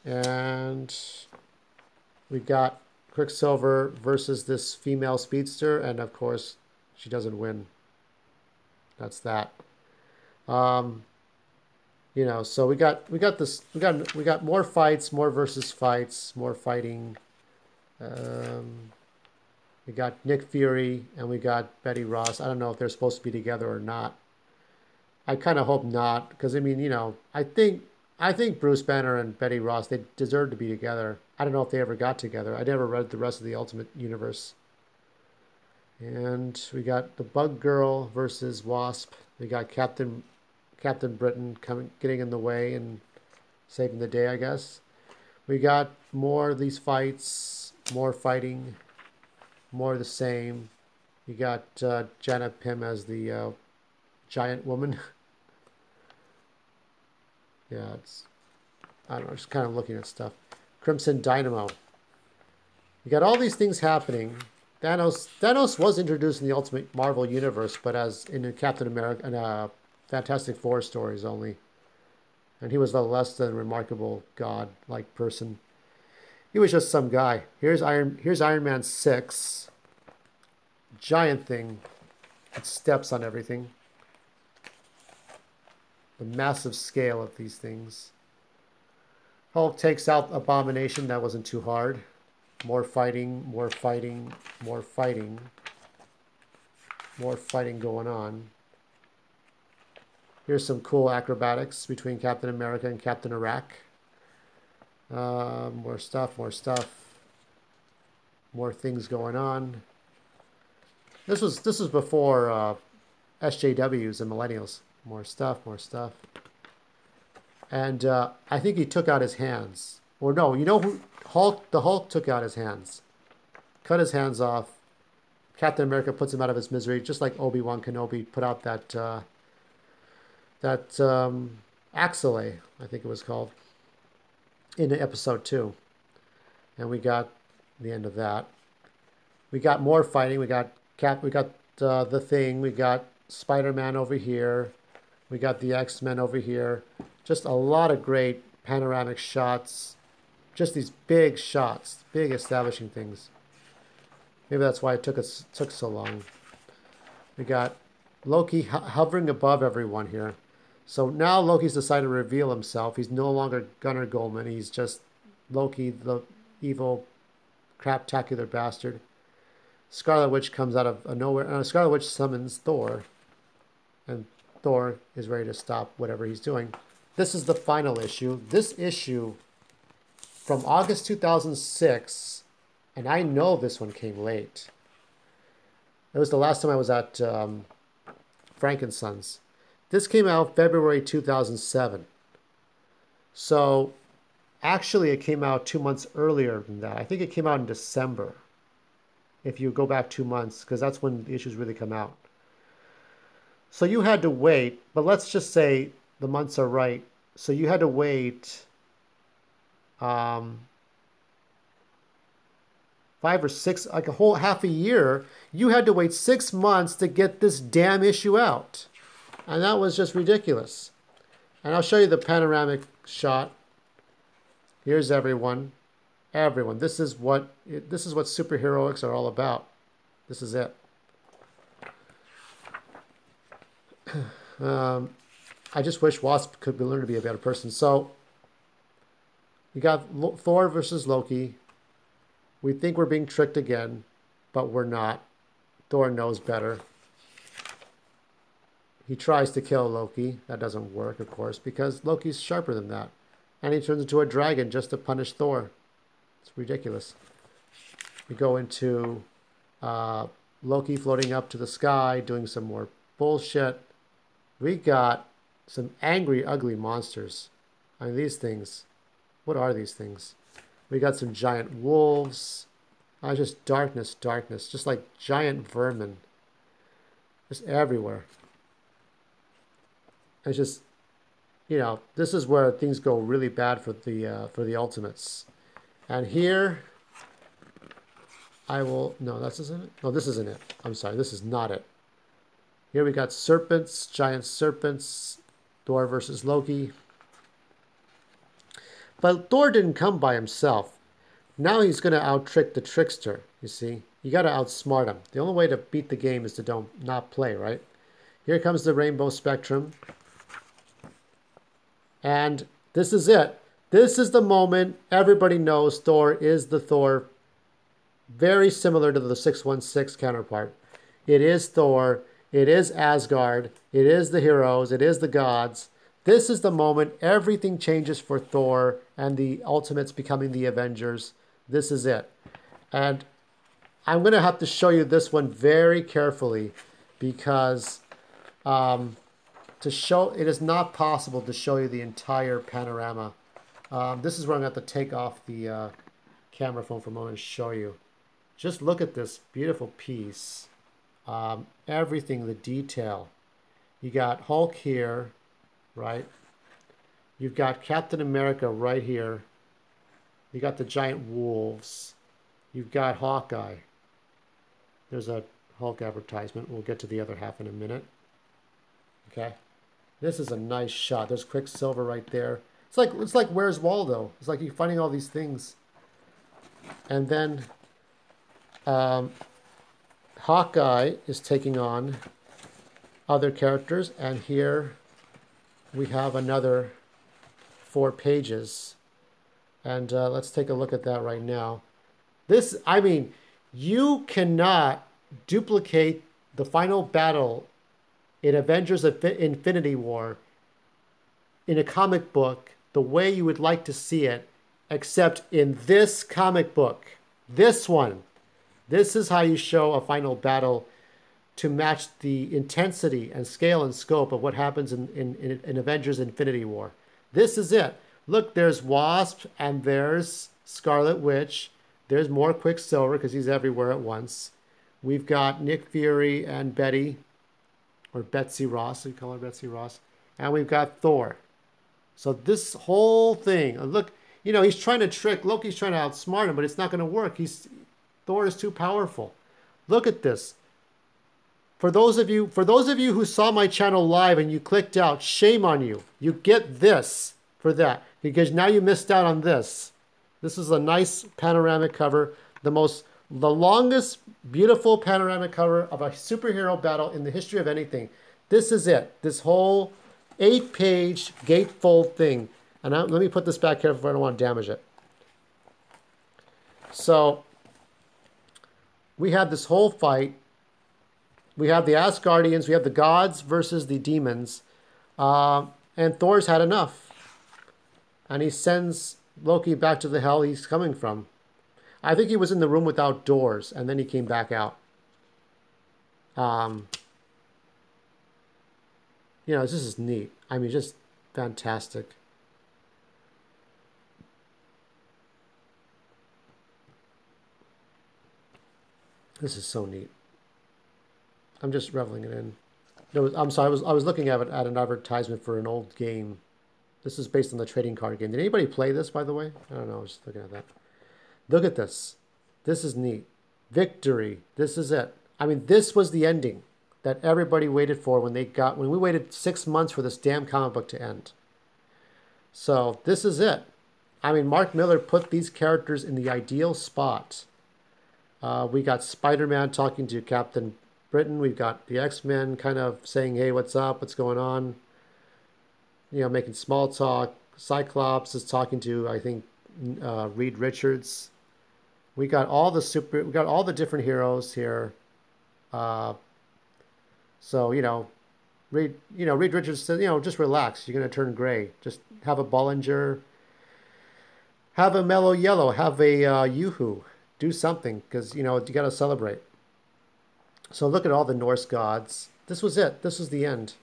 And we got Quicksilver versus this female Speedster, and of course, she doesn't win. That's that. You know, so we got more fights, more versus fights, more fighting. We got Nick Fury and we got Betty Ross. I don't know if they're supposed to be together or not. I kind of hope not, because I mean, you know, I think Bruce Banner and Betty Ross, they deserve to be together. I don't know if they ever got together. I never read the rest of the Ultimate Universe. And we got the Bug Girl versus Wasp. We got Captain Britain getting in the way and saving the day, I guess. We got more of these fights, more fighting, more of the same. You got Janet Pym as the giant woman. Yeah, I don't know, just kind of looking at stuff. Crimson Dynamo. You got all these things happening. Thanos was introduced in the Ultimate Marvel Universe, but as in Captain America and Fantastic Four stories only. And he was a less than remarkable god-like person. He was just some guy. Here's Iron Man 6. Giant thing. It steps on everything. The massive scale of these things. Hulk takes out Abomination. That wasn't too hard. More fighting, more fighting, more fighting. More fighting going on. Here's some cool acrobatics between Captain America and Captain Iraq. More stuff, more stuff. More things going on. This was before SJWs and Millennials. More stuff, more stuff. And I think he took out his hands. Or no, you know who? The Hulk took out his hands. Cut his hands off. Captain America puts him out of his misery, just like Obi-Wan Kenobi put out that Axelay, I think it was called, in episode 2. And we got the end of that. We got more fighting. We got the Thing. We got Spider-Man over here. We got the X-Men over here. Just a lot of great panoramic shots. Just these big shots, big establishing things. Maybe that's why it took so long. We got Loki hovering above everyone here. So now Loki's decided to reveal himself. He's no longer Gunnar Goldman. He's just Loki, the evil, craptacular bastard. Scarlet Witch comes out of nowhere. Scarlet Witch summons Thor. And Thor is ready to stop whatever he's doing. This is the final issue. This issue from August 2006, and I know this one came late. It was the last time I was at Frankensons. This came out February 2007. So actually, it came out 2 months earlier than that. I think it came out in December, if you go back 2 months, because that's when the issues really come out. So you had to wait, but let's just say the months are right. So you had to wait 5 or 6, like a whole half a year. You had to wait 6 months to get this damn issue out. And that was just ridiculous. And I'll show you the panoramic shot. Here's everyone. Everyone. This is what superheroics are all about. This is it. I just wish Wasp could learn to be a better person. So you got Thor versus Loki. We think we're being tricked again, but we're not. Thor knows better. He tries to kill Loki. That doesn't work, of course, because Loki's sharper than that. And he turns into a dragon just to punish Thor. It's ridiculous. We go into Loki floating up to the sky, doing some more bullshit. We got some angry, ugly monsters. I mean, these things. What are these things? We got some giant wolves. Just darkness, darkness. Just like giant vermin. Just everywhere. It's just, this is where things go really bad for the Ultimates. And here, no, this isn't it. No, this isn't it. I'm sorry, this is not it. Here we got serpents, giant serpents, Thor versus Loki. But Thor didn't come by himself. Now he's going to out-trick the trickster, you see. You got to outsmart him. The only way to beat the game is to not play, right? Here comes the Rainbow Spectrum. And this is it. This is the moment everybody knows Thor is the Thor. Very similar to the 616 counterpart. It is Thor. It is Asgard. It is the heroes. It is the gods. This is the moment everything changes for Thor and the Ultimates becoming the Avengers. This is it. And I'm going to have to show you this one very carefully because it is not possible to show you the entire panorama. This is where I'm going to have to take off the camera phone for a moment and show you. Just look at this beautiful piece. Everything, the detail. You got Hulk here, right? You've got Captain America right here. You got the giant wolves. You've got Hawkeye. There's a Hulk advertisement. We'll get to the other half in a minute. Okay. This is a nice shot. There's Quicksilver right there. It's like Where's Waldo? It's like you're finding all these things. And then Hawkeye is taking on other characters, and here we have another 4 pages. And let's take a look at that right now. I mean, you cannot duplicate the final battle in Avengers Infinity War in a comic book the way you would like to see it, except in this comic book. This one. This is how you show a final battle to match the intensity and scale and scope of what happens in Avengers Infinity War. This is it. Look, there's Wasp and there's Scarlet Witch. There's more Quicksilver because he's everywhere at once. We've got Nick Fury and Betty, or Betsy Ross, we call her Betsy Ross. And we've got Thor. So this whole thing, look, he's trying to trick, Loki's trying to outsmart him, but it's not going to work. Thor is too powerful. Look at this. For those of you who saw my channel live and you clicked out, shame on you. You get this for that, because now you missed out on this. This is a nice panoramic cover, the longest beautiful panoramic cover of a superhero battle in the history of anything. This is it. This whole 8-page gatefold thing. And let me put this back here if I don't want to damage it. So we have this whole fight. We have the Asgardians. We have the gods versus the demons. And Thor's had enough. And he sends Loki back to the hell he's coming from. I think he was in the room without doors, and then he came back out. Um, you know, this is neat. I mean, just fantastic. This is so neat. I'm just reveling it in. I'm sorry. I was looking at it at an advertisement for an old game. This is based on the trading card game. Did anybody play this, by the way? I don't know. I was just looking at that. Look at this. This is neat. Victory. This is it. I mean, this was the ending that everybody waited for when we waited 6 months for this damn comic book to end. So this is it. I mean, Mark Miller put these characters in the ideal spot. We got Spider-Man talking to Captain Britain. We've got the X-Men kind of saying, hey, what's up? What's going on? You know, making small talk. Cyclops is talking to, I think, Reed Richards. We got all the different heroes here. So, Reed Richards said, just relax. You're going to turn gray. Just have a Bollinger. Have a mellow yellow. Have a Yoo-hoo. Do something, because, you got to celebrate. So look at all the Norse gods. This was it. This was the end.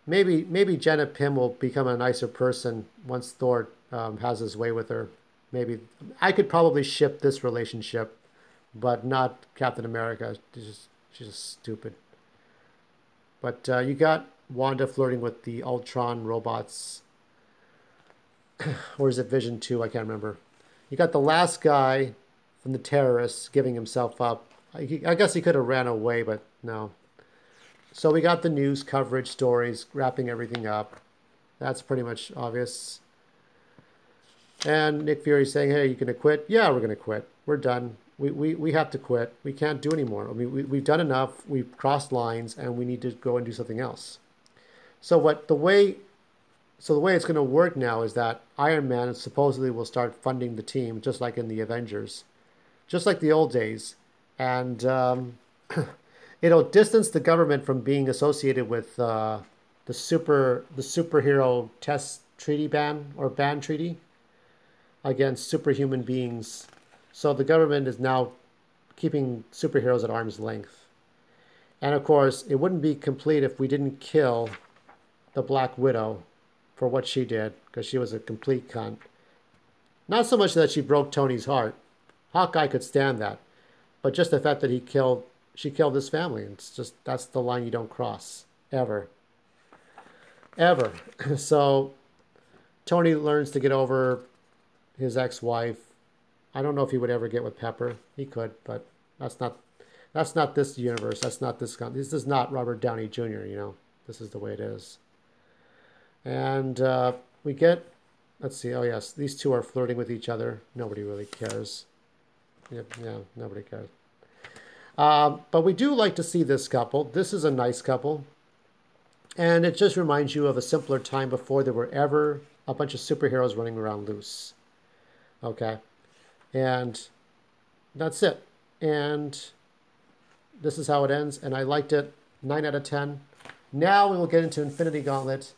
Maybe Janet Pym will become a nicer person once Thor has his way with her. Maybe I could probably ship this relationship, but not Captain America. She's just stupid. But you got Wanda flirting with the Ultron robots. Or is it Vision 2? I can't remember. You got the last guy from the terrorists giving himself up. I guess he could have ran away, but no. So we got the news coverage stories, wrapping everything up. That's pretty much obvious. And Nick Fury saying, hey, you going to quit? Yeah, we're going to quit. We're done. We have to quit. We can't do anymore. I mean, we've done enough. We've crossed lines, and we need to go and do something else. So the way it's going to work now is that Iron Man supposedly will start funding the team, just like in the Avengers, just like the old days. And it'll distance the government from being associated with the superhero test treaty ban or ban treaty against superhuman beings. So the government is now keeping superheroes at arm's length. And of course, it wouldn't be complete if we didn't kill the Black Widow for what she did, because she was a complete cunt. Not so much that she broke Tony's heart. Hawkeye could stand that. But just the fact that she killed his family. It's just, that's the line you don't cross. Ever. Ever. So Tony learns to get over his ex-wife. I don't know if he would ever get with Pepper. He could, but that's not this universe. That's not this. This is not Robert Downey Jr., This is the way it is. And we get, let's see, oh yes, these two are flirting with each other. Nobody really cares. Yeah, nobody cares. But we do like to see this couple. This is a nice couple. And it just reminds you of a simpler time before there were ever a bunch of superheroes running around loose. Okay. And that's it. And this is how it ends. And I liked it. 9 out of 10. Now we will get into Infinity Gauntlet.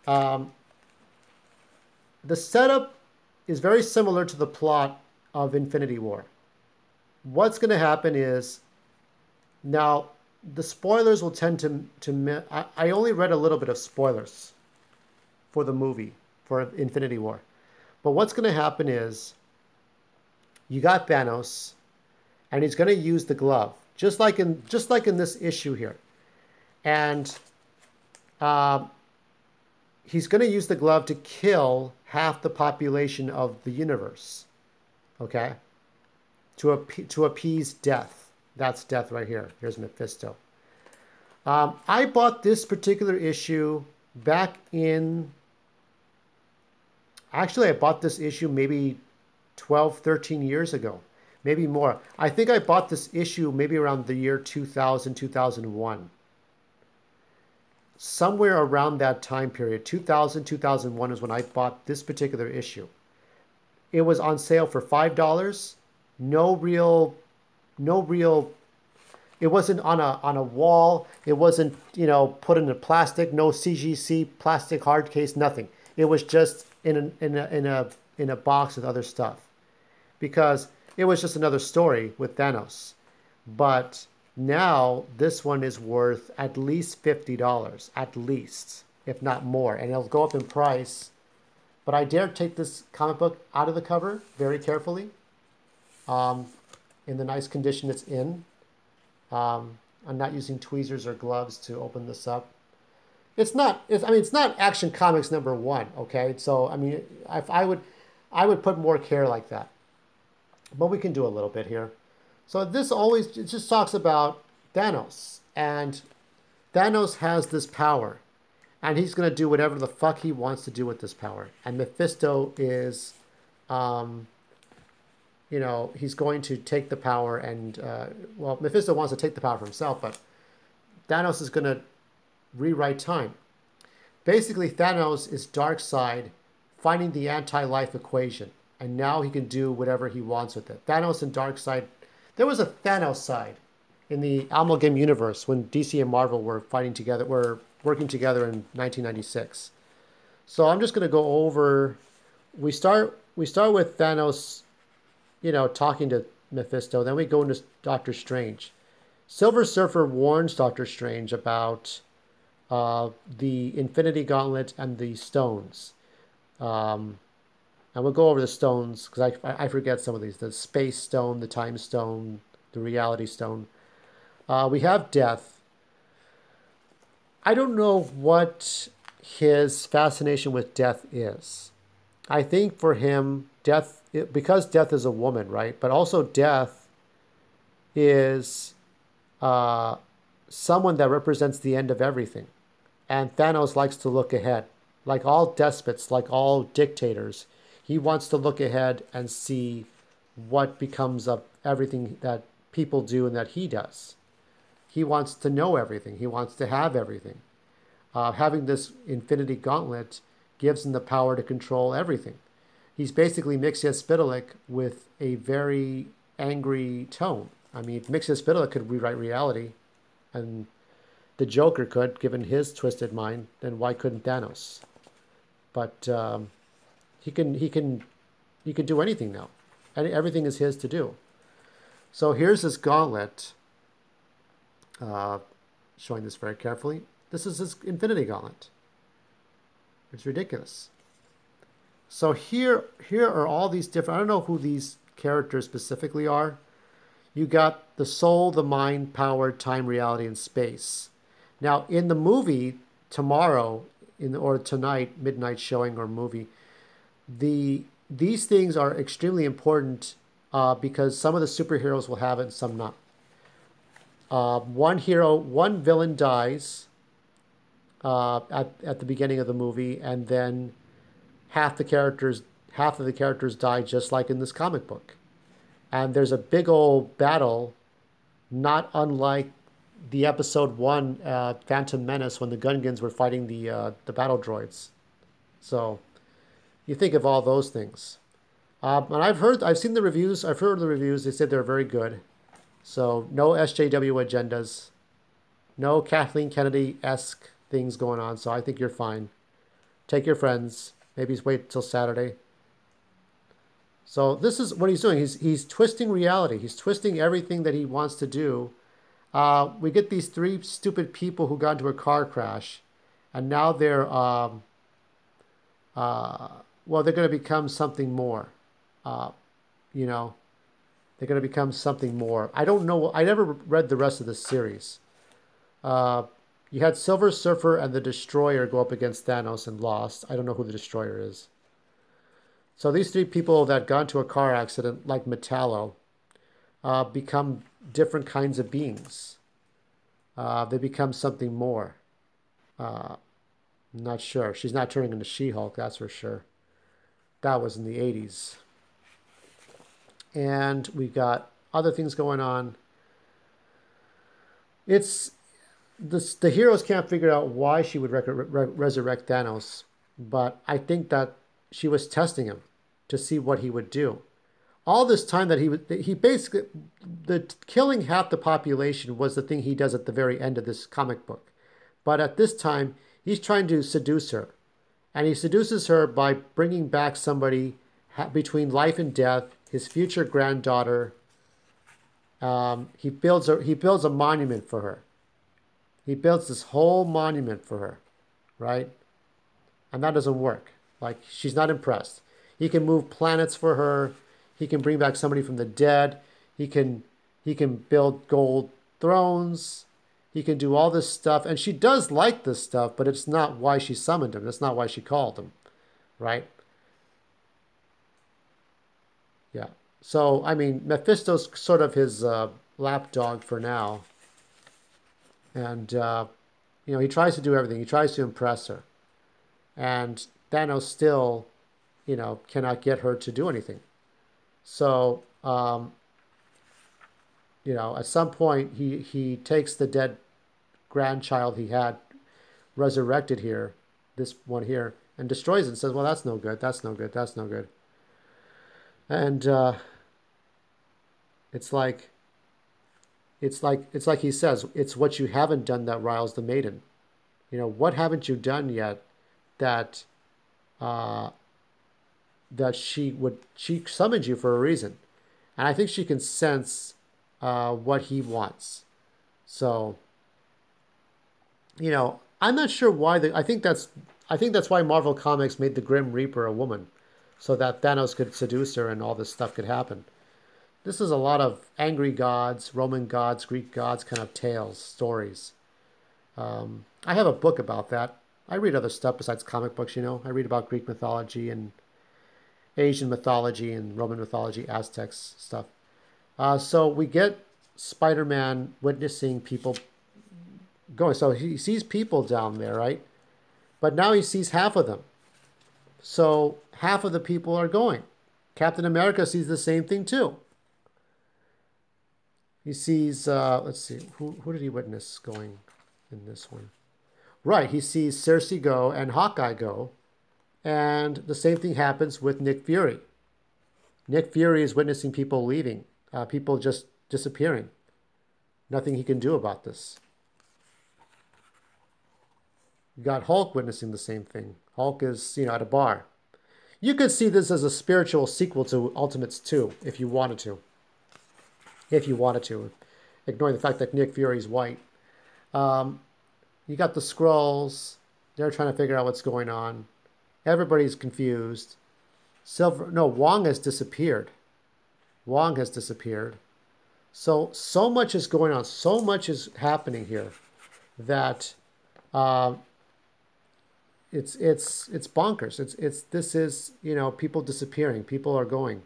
The setup is very similar to the plot of Infinity War. What's going to happen is, now the spoilers will tend to I only read a little bit of spoilers for the movie, for Infinity War. But what's going to happen is, you got Thanos, and he's going to use the glove, just like in this issue here. And he's going to use the glove to kill half the population of the universe. Okay? To appease death. That's death right here. Here's Mephisto. I bought this particular issue back in... Actually, I bought this issue maybe 12, 13 years ago. Maybe more. I think I bought this issue maybe around the year 2000, 2001. Somewhere around that time period, 2000, 2001 is when I bought this particular issue. It was on sale for $5. No real, it wasn't on a wall. It wasn't, put in a plastic, no CGC plastic hard case, nothing. It was just in a box with other stuff. Because it was just another story with Thanos. But now this one is worth at least $50, at least, if not more. And it'll go up in price. But I dare take this comic book out of the cover very carefully, in the nice condition it's in. I'm not using tweezers or gloves to open this up. It's not. It's not Action Comics #1. Okay, so I mean, if I would put more care like that. But we can do a little bit here. So this always it just talks about Thanos, and Thanos has this power, and he's going to do whatever the fuck he wants to do with this power. And Mephisto is, you know, he's going to take the power, and well, Mephisto wants to take the power for himself, but Thanos is going to rewrite time. Basically, Thanos is Darkseid finding the anti-life equation, and now he can do whatever he wants with it. Thanos and Darkseid. There was a Thanos side in the Amalgam universe when DC and Marvel were fighting together, were working together in 1996. So I'm just going to go over. We start with Thanos, you know, talking to Mephisto. Then we go into Doctor Strange. Silver Surfer warns Doctor Strange about the Infinity Gauntlet and the stones. And we'll go over the stones because I forget some of these. The Space Stone, the Time Stone, the Reality Stone. We have Death. I don't know what his fascination with Death is. I think for him, Death, because Death is a woman, right? But also Death is someone that represents the end of everything. And Thanos likes to look ahead. Like all despots, like all dictators, he wants to look ahead and see what becomes of everything that people do and that he does. He wants to know everything. He wants to have everything. Having this Infinity Gauntlet gives him the power to control everything. He's basically Mxyzptlk with a very angry tone. I mean, if Mxyzptlk could rewrite reality, and the Joker could, given his twisted mind, then why couldn't Thanos? But he can do anything now. And everything is his to do. So here's this gauntlet. Showing this very carefully. This is his Infinity Gauntlet. It's ridiculous. So here are all these different. I don't know who these characters specifically are. You got the soul, the mind, power, time, reality, and space. Now in the movie tomorrow, or tonight, midnight showing or movie, these things are extremely important because some of the superheroes will have it and some not. One villain dies at the beginning of the movie, and then half of the characters die, just like in this comic book. And there's a big old battle, not unlike the episode 1 Phantom Menace when the Gungans were fighting the battle droids. So you think of all those things. And I've seen the reviews. I've heard the reviews. They said they're very good. So no SJW agendas, no Kathleen Kennedy-esque things going on. So I think you're fine. Take your friends. Maybe wait till Saturday. So this is what he's doing. He's twisting reality. He's twisting everything that he wants to do. We get these 3 stupid people who got into a car crash, and now they're well, they're going to become something more. You know, they're going to become something more. I don't know. I never read the rest of the series. You had Silver Surfer and the Destroyer go up against Thanos and lost. I don't know who the Destroyer is. So these 3 people that got into a car accident, like Metallo, become different kinds of beings. They become something more. I'm not sure. She's not turning into She-Hulk, that's for sure. That was in the 80s. And we've got other things going on. It's the heroes can't figure out why she would resurrect Thanos, but I think that she was testing him to see what he would do. All this time that he basically, the killing half the population was the thing he does at the very end of this comic book. But at this time, he's trying to seduce her. And he seduces her by bringing back somebody between life and death, his future granddaughter. He builds a monument for her. He builds this whole monument for her, right? And that doesn't work. Like, she's not impressed. He can move planets for her. He can bring back somebody from the dead. He can build gold thrones. He can do all this stuff. And she does like this stuff, but it's not why she summoned him. That's not why she called him, right? Yeah. So, I mean, Mephisto's sort of his lapdog for now. And, he tries to do everything. He tries to impress her. And Thanos still, cannot get her to do anything. So, at some point, he takes the dead grandchild he had resurrected here, this one here, and destroys it and says, well, that's no good, that's no good, that's no good. And it's like he says, it's what you haven't done that riles the maiden. What haven't you done yet that she summoned you for a reason? And I think she can sense what he wants. So, I'm not sure why I think that's why Marvel Comics made the Grim Reaper a woman, so that Thanos could seduce her and all this stuff could happen. This is a lot of angry gods, Roman gods, Greek gods kind of tales, stories. I have a book about that. I read other stuff besides comic books, I read about Greek mythology and Asian mythology and Roman mythology, Aztecs stuff. So we get Spider-Man witnessing people going. So he sees people down there, right? But now he sees half of them. So half of the people are going. Captain America sees the same thing too. He sees, let's see, who did he witness going in this one? Right, he sees Cersei go and Hawkeye go. And the same thing happens with Nick Fury. Nick Fury is witnessing people leaving, people just disappearing. Nothing he can do about this. You got Hulk witnessing the same thing. Hulk is, at a bar. You could see this as a spiritual sequel to Ultimates 2, if you wanted to. Ignoring the fact that Nick Fury's white. You got the Skrulls. They're trying to figure out what's going on. Everybody's confused. Wong has disappeared. So much is going on. So much is happening here that it's bonkers. This is people disappearing. People are going,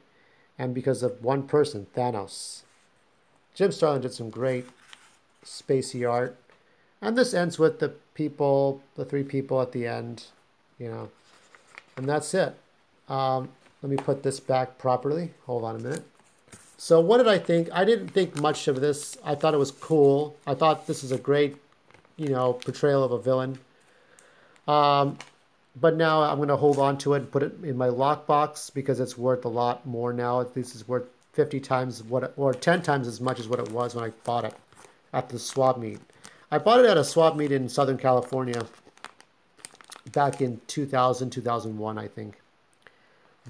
and because of one person, Thanos. Jim Starlin did some great spacey art, and this ends with the three people at the end, and that's it. Let me put this back properly. Hold on a minute. So what did I think? I didn't think much of this. I thought it was cool. I thought this is a great, portrayal of a villain. But now I'm going to hold on to it and put it in my lockbox because it's worth a lot more now. At least it's worth 50 times or 10 times as much as what it was when I bought it at the swap meet. I bought it at a swap meet in Southern California back in 2000, 2001, I think.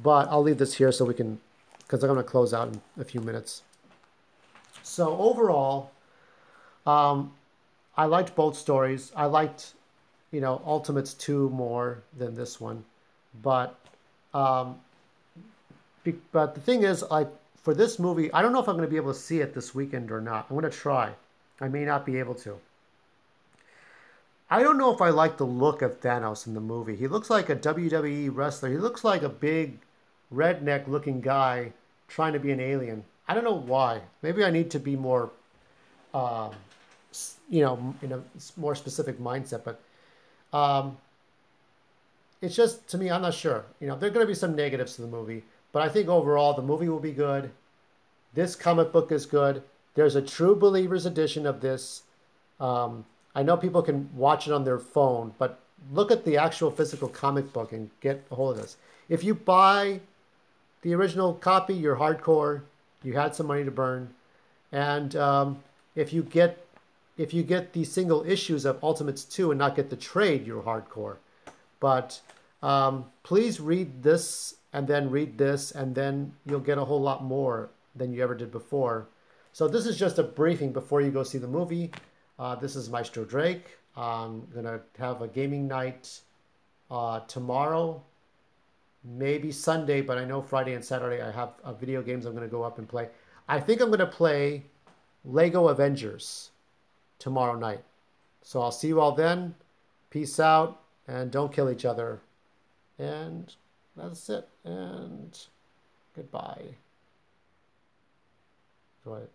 But I'll leave this here so we can, because I'm going to close out in a few minutes. So overall, I liked both stories. I liked, Ultimates 2 more than this one. But the thing is, for this movie, I don't know if I'm going to be able to see it this weekend or not. I'm going to try. I may not be able to. I don't know if I like the look of Thanos in the movie. He looks like a WWE wrestler. He looks like a big redneck-looking guy trying to be an alien. I don't know why. Maybe I need to be more, in a more specific mindset. But it's just, to me, I'm not sure. There are going to be some negatives to the movie. But I think overall, the movie will be good. This comic book is good. There's a True Believers edition of this. I know people can watch it on their phone, but look at the actual physical comic book and get a hold of this. If you buy the original copy, you're hardcore. You had some money to burn. And if you get the single issues of Ultimates 2 and not get the trade, you're hardcore. But Please read this and then read this, and then you'll get a whole lot more than you ever did before. So this is just a briefing before you go see the movie. This is Maestro Drake. I'm going to have a gaming night tomorrow, maybe Sunday, but I know Friday and Saturday I have video games I'm going to go up and play. I think I'm going to play Lego Avengers tomorrow night. So I'll see you all then. Peace out, and don't kill each other. And that's it. And goodbye. Enjoy it.